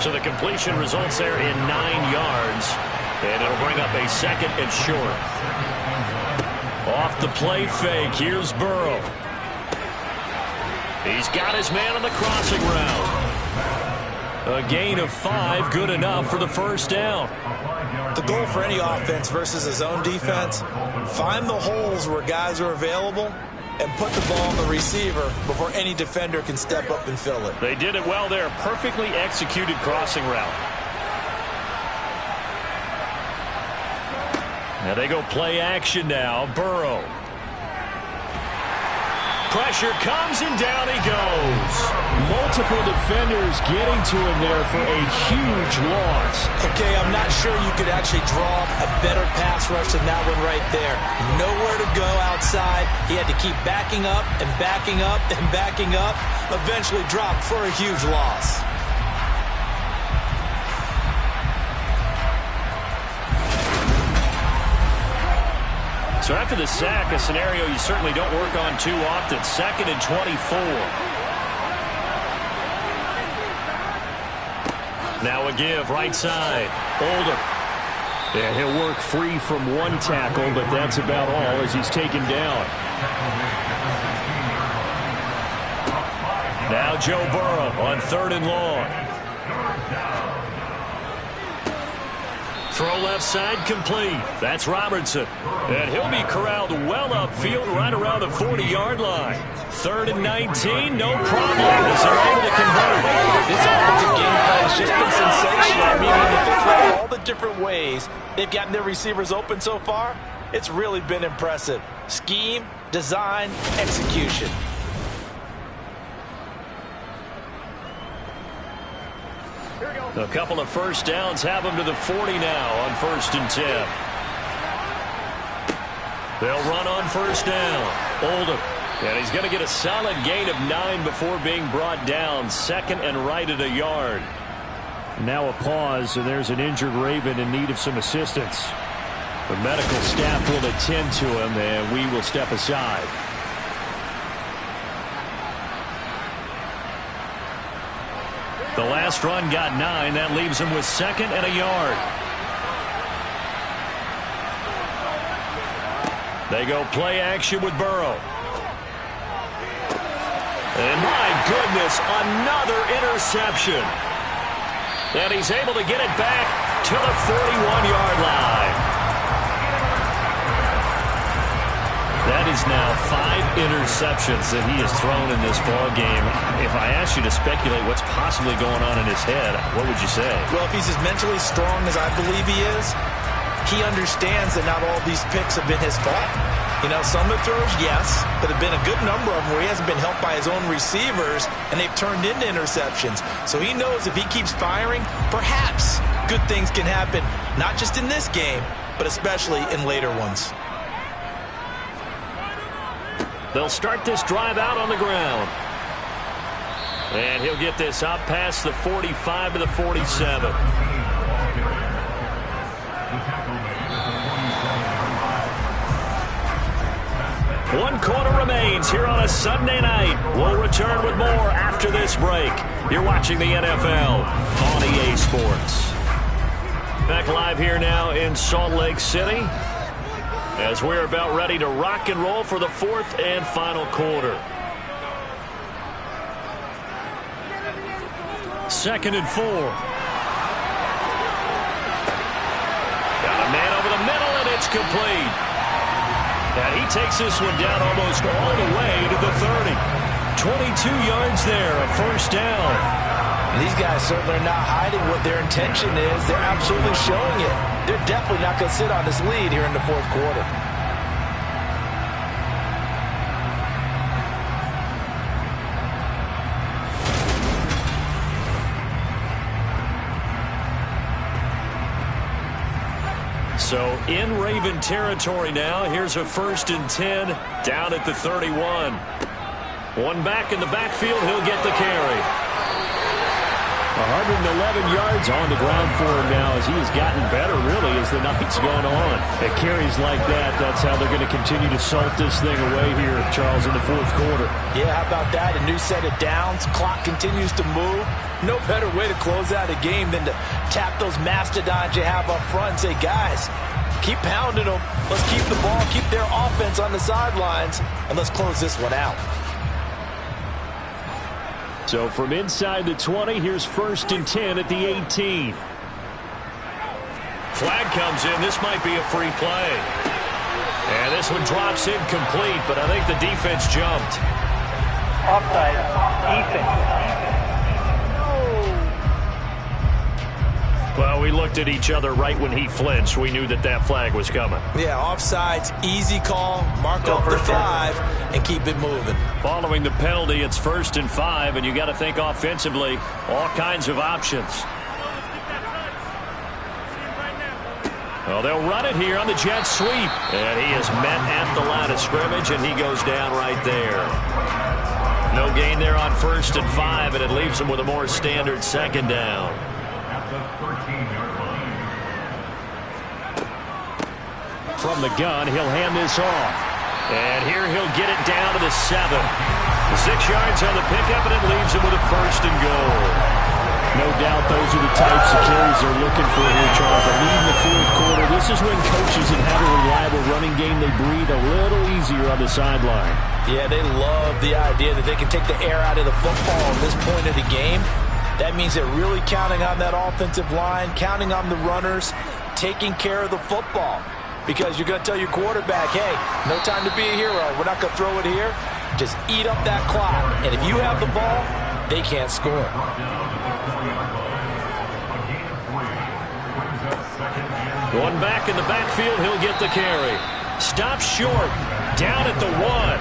So the completion results there in 9 yards, and it'll bring up a 2nd and short. Off the play fake, here's Burrow. He's got his man on the crossing route. A gain of 5, good enough for the 1st down. The goal for any offense versus a zone defense, find the holes where guys are available and put the ball on the receiver before any defender can step up and fill it. They did it well there. Perfectly executed crossing route. Now they go play action now. Burrow. Pressure comes and down he goes. Multiple defenders getting to him there for a huge loss. Okay, I'm not sure you could actually draw a better pass rush than that one right there. Nowhere to go outside. He had to keep backing up and backing up and backing up. Eventually dropped for a huge loss. So after the sack, a scenario you certainly don't work on too often. 2nd and 24. Now a give, right side. Oldham. Yeah, he'll work free from one tackle, but that's about all as he's taken down. Now Joe Burrow on 3rd and long. Throw left side complete. That's Robertson. And he'll be corralled well upfield right around the 40-yard line. 3rd and 19, no problem as they're able to convert. This offensive game plan has just been sensational. I mean, when you think about all the different ways they've gotten their receivers open so far, it's really been impressive. Scheme, design, execution. A couple of first downs have them to the 40 now on 1st and 10. They'll run on 1st down. Oldham. And he's going to get a solid gain of 9 before being brought down. 2nd and right at a yard. Now a pause, and there's an injured Raven in need of some assistance. The medical staff will attend to him, and we will step aside. The last run got 9. That leaves him with 2nd and a yard. They go play action with Burrow. And my goodness, another interception. And he's able to get it back to the 41-yard line. That is now 5 interceptions that he has thrown in this ball game. If I asked you to speculate what's possibly going on in his head, what would you say? Well, if he's as mentally strong as I believe he is, he understands that not all these picks have been his fault. You know, some of the throws, yes, but there have been a good number of them where he hasn't been helped by his own receivers, and they've turned into interceptions. So he knows if he keeps firing, perhaps good things can happen, not just in this game, but especially in later ones. They'll start this drive out on the ground. And he'll get this up past the 45 to the 47. One quarter remains here on a Sunday night. We'll return with more after this break. You're watching the NFL on EA Sports. Back live here now in Salt Lake City, as we're about ready to rock and roll for the 4th and final quarter. 2nd and 4. Got a man over the middle, and it's complete. And he takes this one down almost all the way to the 30. 22 yards there, a 1st down. These guys certainly are not hiding what their intention is. They're absolutely showing it. They're definitely not going to sit on this lead here in the 4th quarter. So in Raven territory now. Here's a 1st and 10 down at the 31. One back in the backfield. He'll get the carry. 111 yards on the ground for him now as he has gotten better, really, as the night's gone on. At carries like that, that's how they're going to continue to salt this thing away here, Charles, in the 4th quarter. Yeah, how about that? A new set of downs. Clock continues to move. No better way to close out a game than to tap those mastodons you have up front and say, guys, keep pounding them. Let's keep the ball, keep their offense on the sidelines, and let's close this one out. So from inside the 20, here's 1st and 10 at the 18. flag comes in. This might be a free play. And this one drops incomplete, but I think the defense jumped. Offside. Defense. Well, we looked at each other right when he flinched. We knew that that flag was coming. Yeah, offsides, easy call, mark up the 5, and keep it moving. Following the penalty, it's 1st and 5, and you got to think offensively, all kinds of options. Well, they'll run it here on the jet sweep. And he is met at the line of scrimmage, and he goes down right there. No gain there on 1st and 5, and it leaves him with a more standard 2nd down. At the 13-yard line. From the gun, he'll hand this off. And here he'll get it down to the 7. 6 yards on the pickup, and it leaves him with a 1st and goal. No doubt those are the types of carries they're looking for here, Charles. A lead in the 4th quarter. This is when coaches that have a reliable running game, they breathe a little easier on the sideline. Yeah, they love the idea that they can take the air out of the football at this point of the game. That means they're really counting on that offensive line, counting on the runners, taking care of the football. Because you're going to tell your quarterback, hey, no time to be a hero. We're not going to throw it here. Just eat up that clock. And if you have the ball, they can't score. Going back in the backfield, he'll get the carry. Stops short, down at the 1.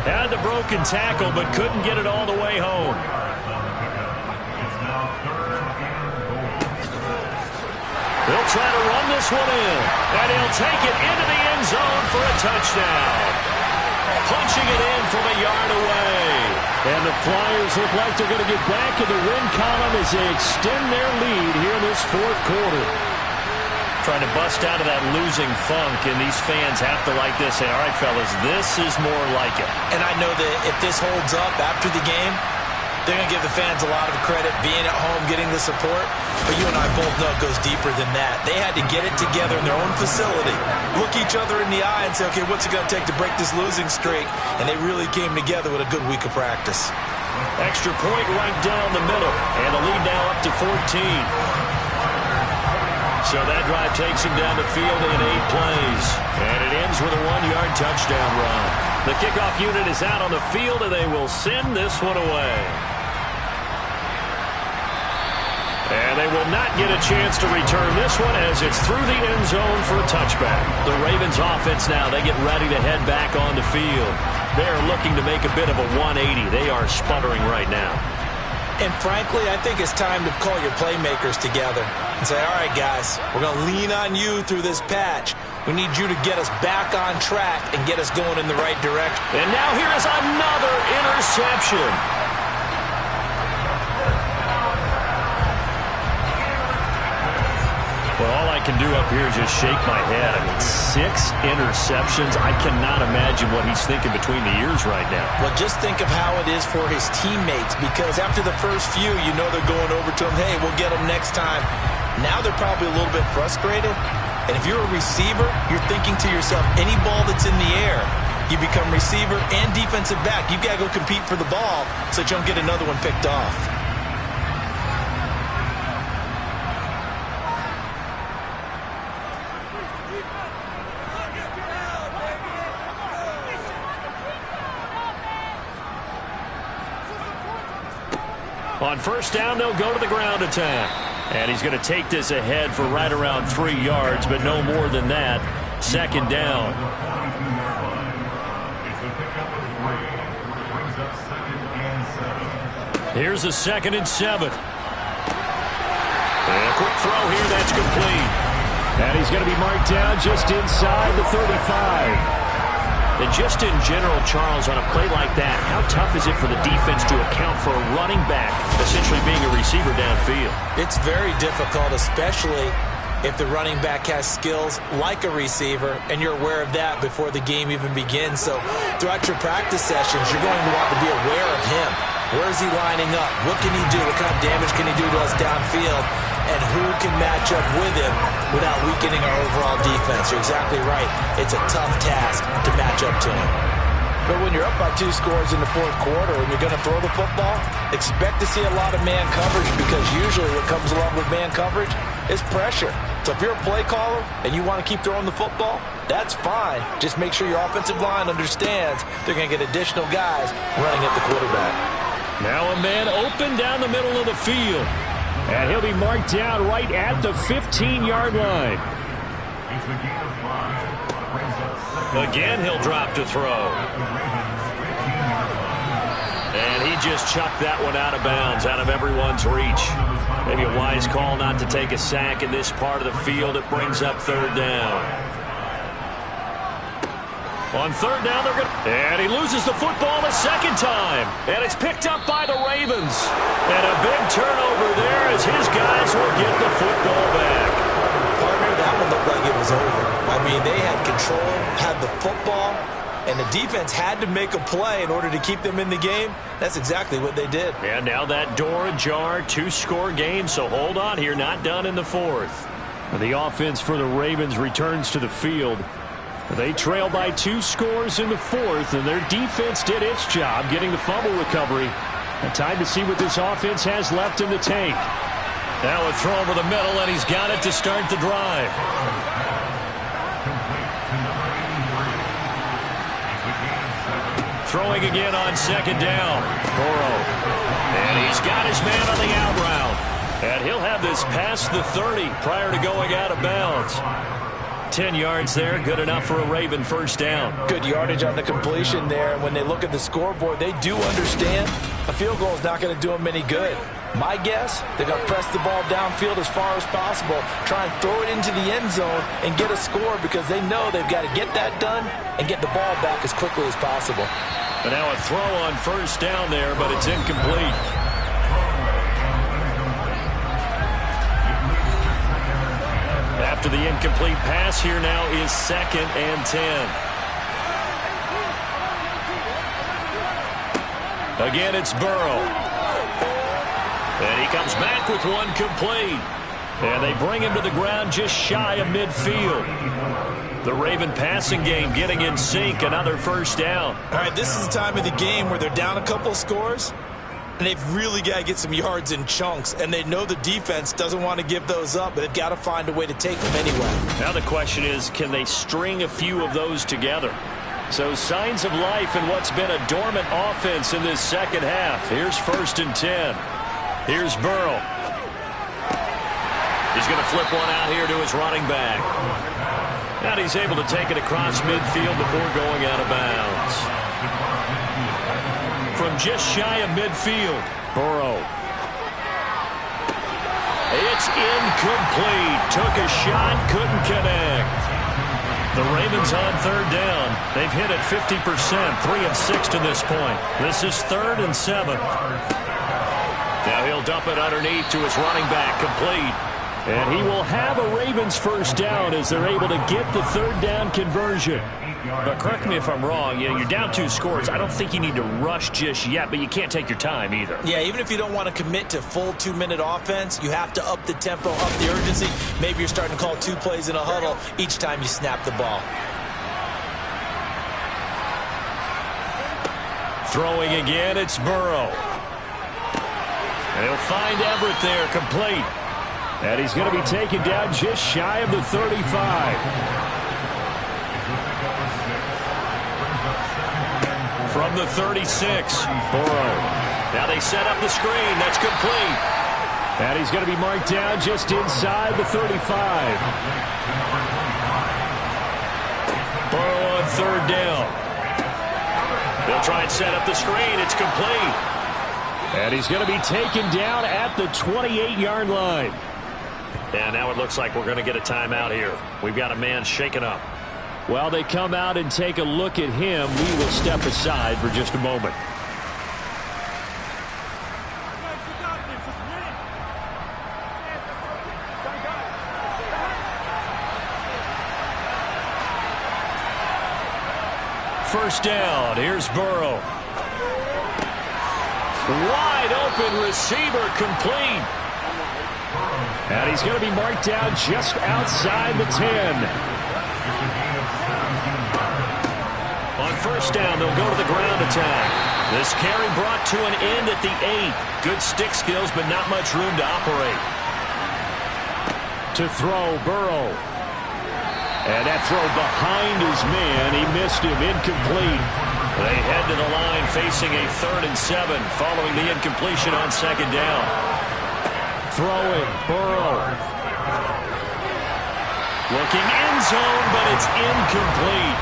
Had the broken tackle, but couldn't get it all the way home. He'll try to run this one in, and he'll take it into the end zone for a touchdown. Punching it in from a yard away. And the Flyers look like they're going to get back in the win column as they extend their lead here in this 4th quarter. Trying to bust out of that losing funk, and these fans have to like this. Say, all right, fellas, this is more like it. And I know that if this holds up after the game, they're going to give the fans a lot of credit, being at home, getting the support. But you and I both know it goes deeper than that. They had to get it together in their own facility, look each other in the eye and say, okay, what's it going to take to break this losing streak? And they really came together with a good week of practice. Extra point right down the middle, and the lead now up to 14. So that drive takes him down the field in 8 plays. And it ends with a 1-yard touchdown run. The kickoff unit is out on the field, and they will send this one away. And they will not get a chance to return this one as it's through the end zone for a touchback. The Ravens offense now, they get ready to head back on the field. They're looking to make a bit of a 180. They are sputtering right now. And frankly, I think it's time to call your playmakers together and say, all right, guys, we're going to lean on you through this patch. We need you to get us back on track and get us going in the right direction. And now here is another interception. Well, all I can do up here is just shake my head. I mean, 6 interceptions. I cannot imagine what he's thinking between the ears right now. Well, just think of how it is for his teammates, because after the first few, you know they're going over to him, hey, we'll get him next time. Now they're probably a little bit frustrated. And if you're a receiver, you're thinking to yourself, any ball that's in the air, you become receiver and defensive back. You've got to go compete for the ball so that you don't get another one picked off. On 1st down, they'll go to the ground attack. And he's going to take this ahead for right around 3 yards, but no more than that. 2nd down. Here's a 2nd and 7. And a quick throw here, that's complete. And he's going to be marked down just inside the 35. And just in general, Charles, on a play like that, how tough is it for the defense to account for a running back essentially being a receiver downfield? It's very difficult, especially if the running back has skills like a receiver, and you're aware of that before the game even begins. So throughout your practice sessions, you're going to want to be aware of him. Where is he lining up? What can he do? What kind of damage can he do to us downfield? And who can match up with him without weakening our overall defense? You're exactly right. It's a tough task to match up to him. But when you're up by 2 scores in the 4th quarter and you're going to throw the football, expect to see a lot of man coverage, because usually what comes along with man coverage is pressure. So if you're a play caller and you want to keep throwing the football, that's fine. Just make sure your offensive line understands they're going to get additional guys running at the quarterback. Now a man open down the middle of the field. And he'll be marked down right at the 15-yard line. Again, he'll drop to throw. And he just chucked that one out of bounds, out of everyone's reach. Maybe a wise call not to take a sack in this part of the field. It brings up third down. On third down, and he loses the football a second time. And it's picked up by the Ravens. And a big turnover there as his guys will get the football back. Partner, that one looked like it was over. I mean, they had control, had the football, and the defense had to make a play in order to keep them in the game. That's exactly what they did. And now that door ajar, 2-score game, so hold on here, not done in the fourth. The offense for the Ravens returns to the field. They trail by 2 scores in the fourth, and their defense did its job getting the fumble recovery. And time to see what this offense has left in the tank. Now a throw over the middle, and he's got it to start the drive. Throwing again on second down. Burrow. And he's got his man on the out route. And he'll have this past the 30 prior to going out of bounds. 10 yards there, good enough for a Raven first down. Good yardage on the completion there. And when they look at the scoreboard, they do understand a field goal is not going to do them any good. My guess, they're going to press the ball downfield as far as possible, try and throw it into the end zone and get a score because they know they've got to get that done and get the ball back as quickly as possible. And now a throw on first down there, but it's incomplete. After the incomplete pass, here now is 2nd and 10. Again, it's Burrow. And he comes back with one complete. And they bring him to the ground just shy of midfield. The Raven passing game getting in sync, another first down. All right, this is the time of the game where they're down a couple of scores, and they've really got to get some yards in chunks, and they know the defense doesn't want to give those up, but they've got to find a way to take them anyway. Now the question is, can they string a few of those together? So signs of life in what's been a dormant offense in this second half. Here's 1st and 10. Here's Burrow. He's going to flip one out here to his running back. And he's able to take it across midfield before going out of bounds. From just shy of midfield, Burrow. It's incomplete. Took a shot, couldn't connect. The Ravens on third down. They've hit it 50%, 3 of 6 to this point. This is 3rd and 7. Now he'll dump it underneath to his running back, complete. And he will have a Ravens first down as they're able to get the third down conversion. But correct me if I'm wrong, you're down 2 scores. I don't think you need to rush just yet, but you can't take your time either. Yeah, even if you don't want to commit to full 2-minute offense, you have to up the tempo, up the urgency. Maybe you're starting to call 2 plays in a huddle each time you snap the ball. Throwing again, it's Burrow. And he'll find Everett there, complete. And he's going to be taken down just shy of the 35. From the 36, Burrow. Now they set up the screen. That's complete. And he's going to be marked down just inside the 35. Burrow on third down. They'll try and set up the screen. It's complete. And he's going to be taken down at the 28-yard line. And now it looks like we're going to get a timeout here. We've got a man shaken up. While they come out and take a look at him, we will step aside for just a moment. First down, here's Burrow. Wide open receiver, complete. And he's going to be marked down just outside the 10. On first down, they'll go to the ground attack. This carry brought to an end at the 8. Good stick skills, but not much room to operate. To throw, Burrow. And that throw behind his man. He missed him. Incomplete. They head to the line facing a 3rd and 7 following the incompletion on 2nd down. Throwing, Burrow. Looking end zone, but it's incomplete.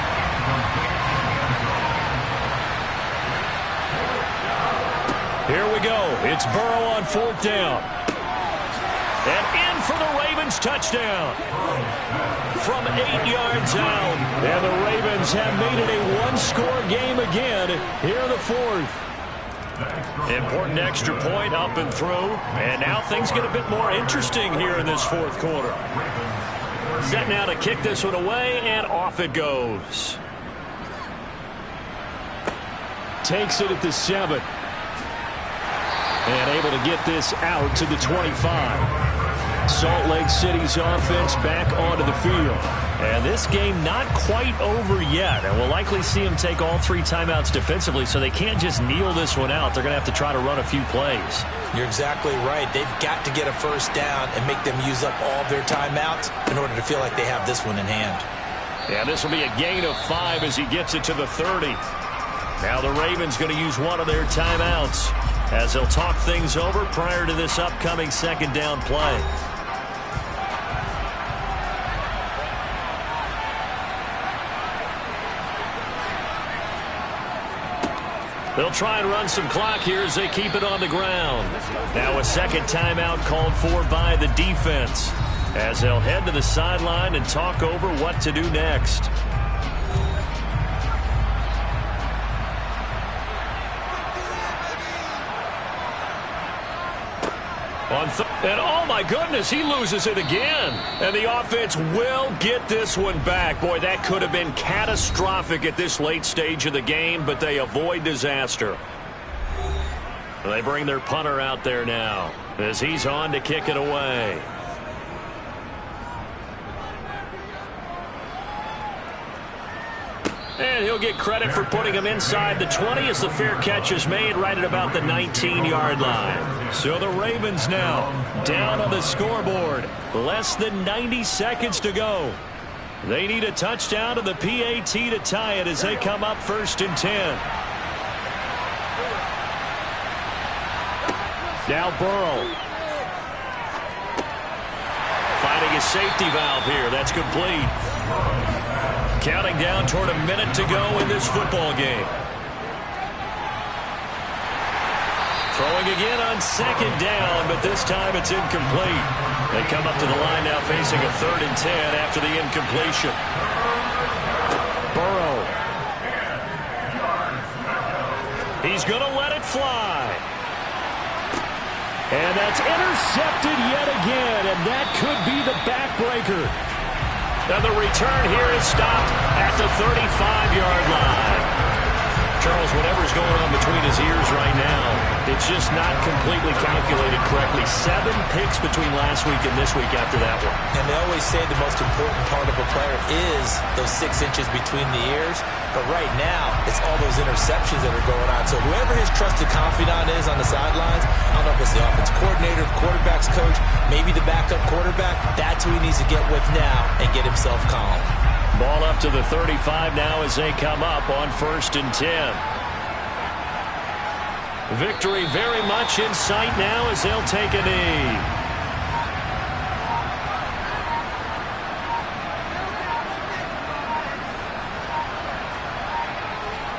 Here we go. It's Burrow on 4th down. And in for the Ravens touchdown. From 8 yards out. And the Ravens have made it a one-score game again here in the 4th. Important extra point up and through. And now things get a bit more interesting here in this 4th quarter. Set now to kick this one away, and off it goes. Takes it at the 7. And able to get this out to the 25. Salt Lake City's offense back onto the field. And this game not quite over yet. And we'll likely see them take all 3 timeouts defensively, so they can't just kneel this one out. They're going to have to try to run a few plays. You're exactly right. They've got to get a 1st down and make them use up all of their timeouts in order to feel like they have this one in hand. Yeah, this will be a gain of 5 as he gets it to the 30. Now the Ravens going to use one of their timeouts as they'll talk things over prior to this upcoming 2nd down play. They'll try and run some clock here as they keep it on the ground. Now a 2nd timeout called for by the defense as they'll head to the sideline and talk over what to do next. And oh my goodness, he loses it again. And the offense will get this one back. Boy, that could have been catastrophic at this late stage of the game, but they avoid disaster. They bring their punter out there now as he's on to kick it away. And he'll get credit for putting him inside the 20 as the fair catch is made right at about the 19-yard line. So the Ravens now down on the scoreboard. Less than 90 seconds to go. They need a touchdown to the PAT to tie it as they come up 1st and 10. Now Burrow. Finding a safety valve here. That's complete. Counting down toward a minute to go in this football game. Throwing again on 2nd down, but this time it's incomplete. They come up to the line now facing a 3rd and 10 after the incompletion. Burrow. He's going to let it fly. And that's intercepted yet again, and that could be the backbreaker. And the return here is stopped at the 35-yard line. Charles, whatever's going on between his ears right now, it's just not completely calculated correctly. 7 picks between last week and this week after that one. And they always say the most important part of a player is those 6 inches between the ears. But right now, it's all those interceptions that are going on. So whoever his trusted confidant is on the sidelines, I don't know if it's the offense coordinator, the quarterback's coach, maybe the backup quarterback, that's who he needs to get with now and get himself calm. Ball up to the 35 now as they come up on 1st and 10. Victory very much in sight now as they'll take a knee.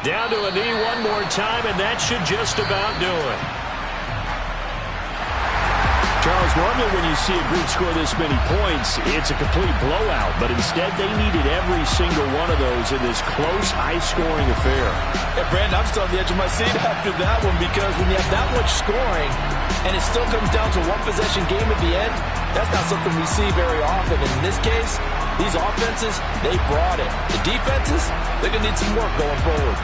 Down to a knee one more time, and that should just about do it. Charles, normally when you see a group score this many points, it's a complete blowout. But instead, they needed every single one of those in this close, high-scoring affair. Yeah, Brandon, I'm still on the edge of my seat after that one because when you have that much scoring and it still comes down to one possession game at the end, that's not something we see very often. And in this case, these offenses, they brought it. The defenses, they're going to need some work going forward.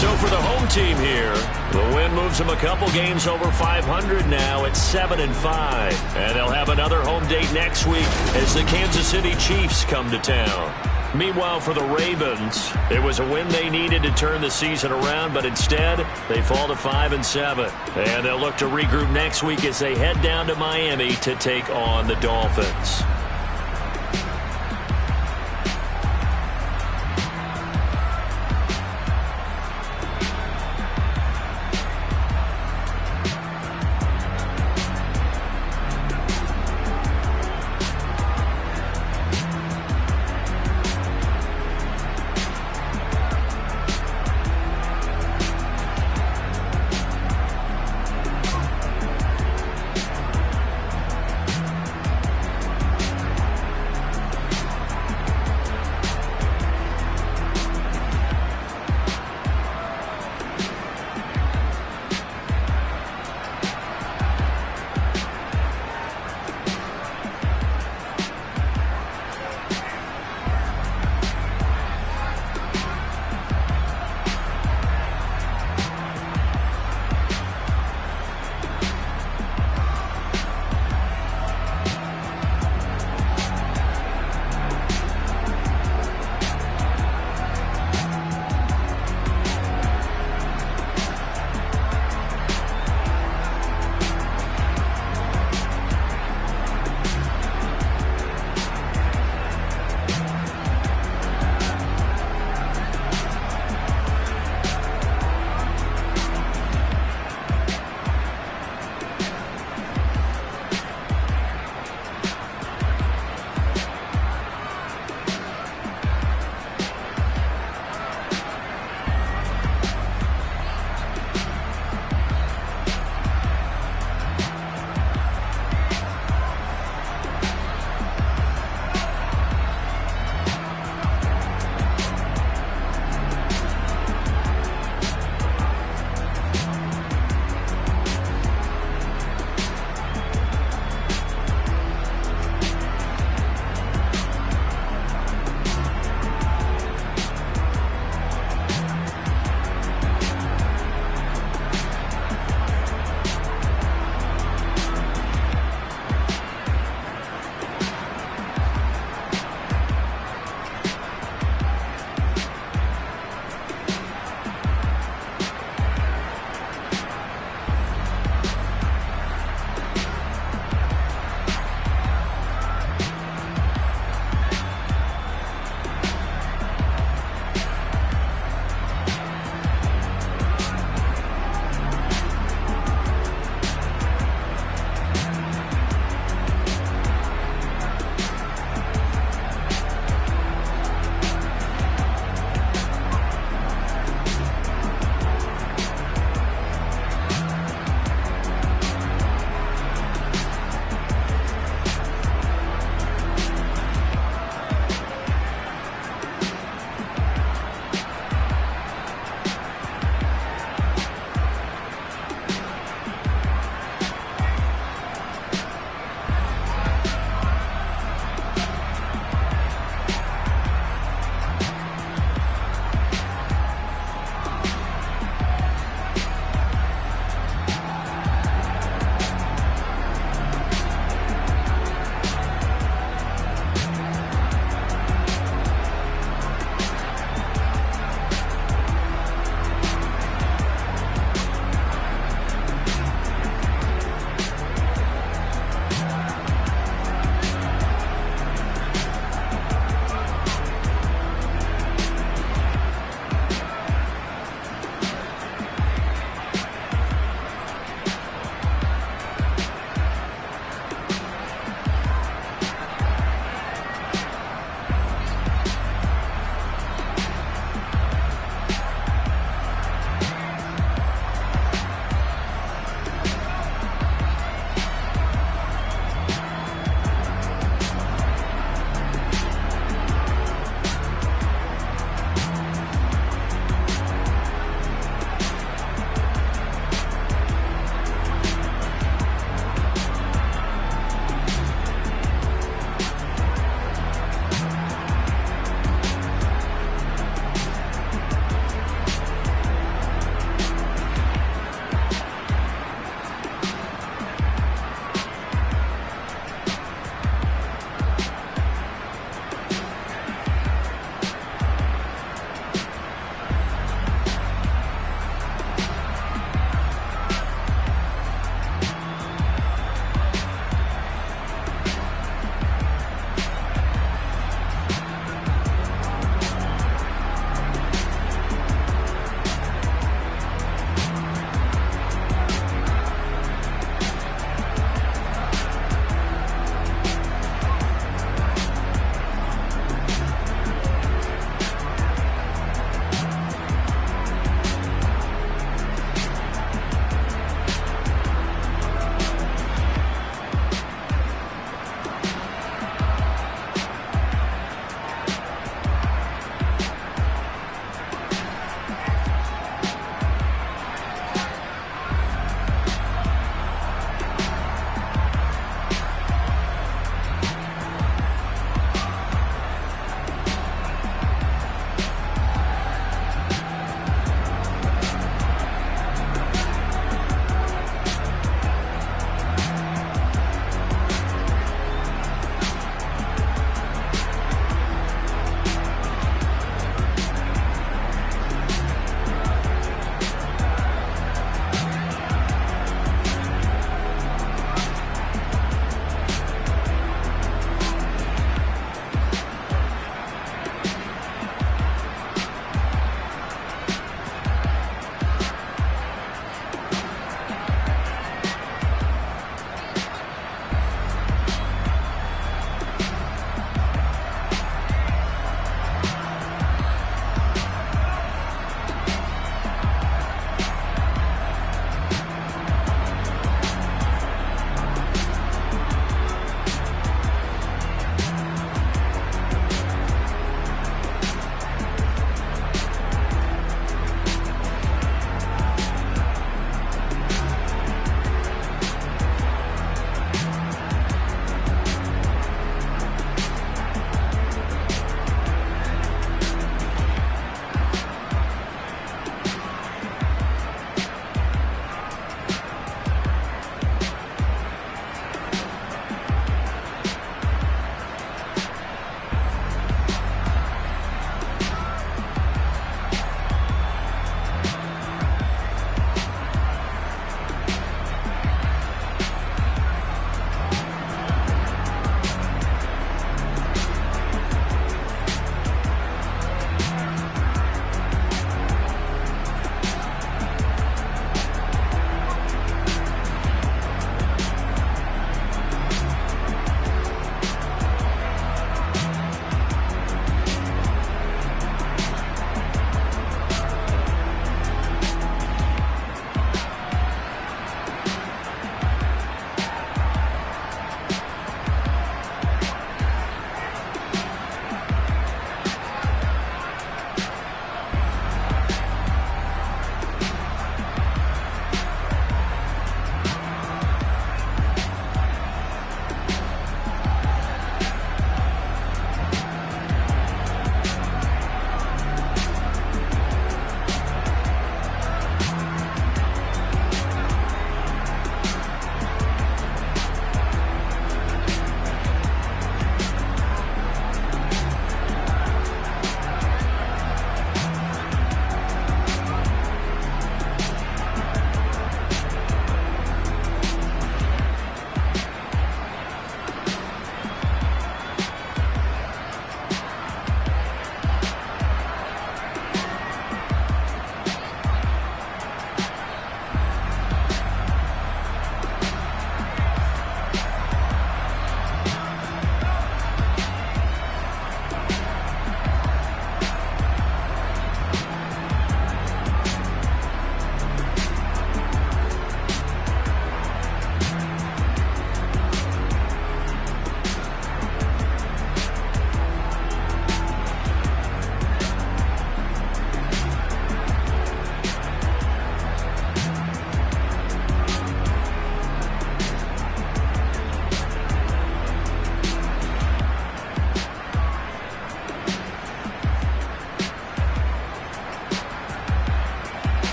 So for the home team here, the win moves them a couple games over 500 now at 7-5. And they'll have another home date next week as the Kansas City Chiefs come to town. Meanwhile, for the Ravens, it was a win they needed to turn the season around, but instead they fall to 5-7. And they'll look to regroup next week as they head down to Miami to take on the Dolphins.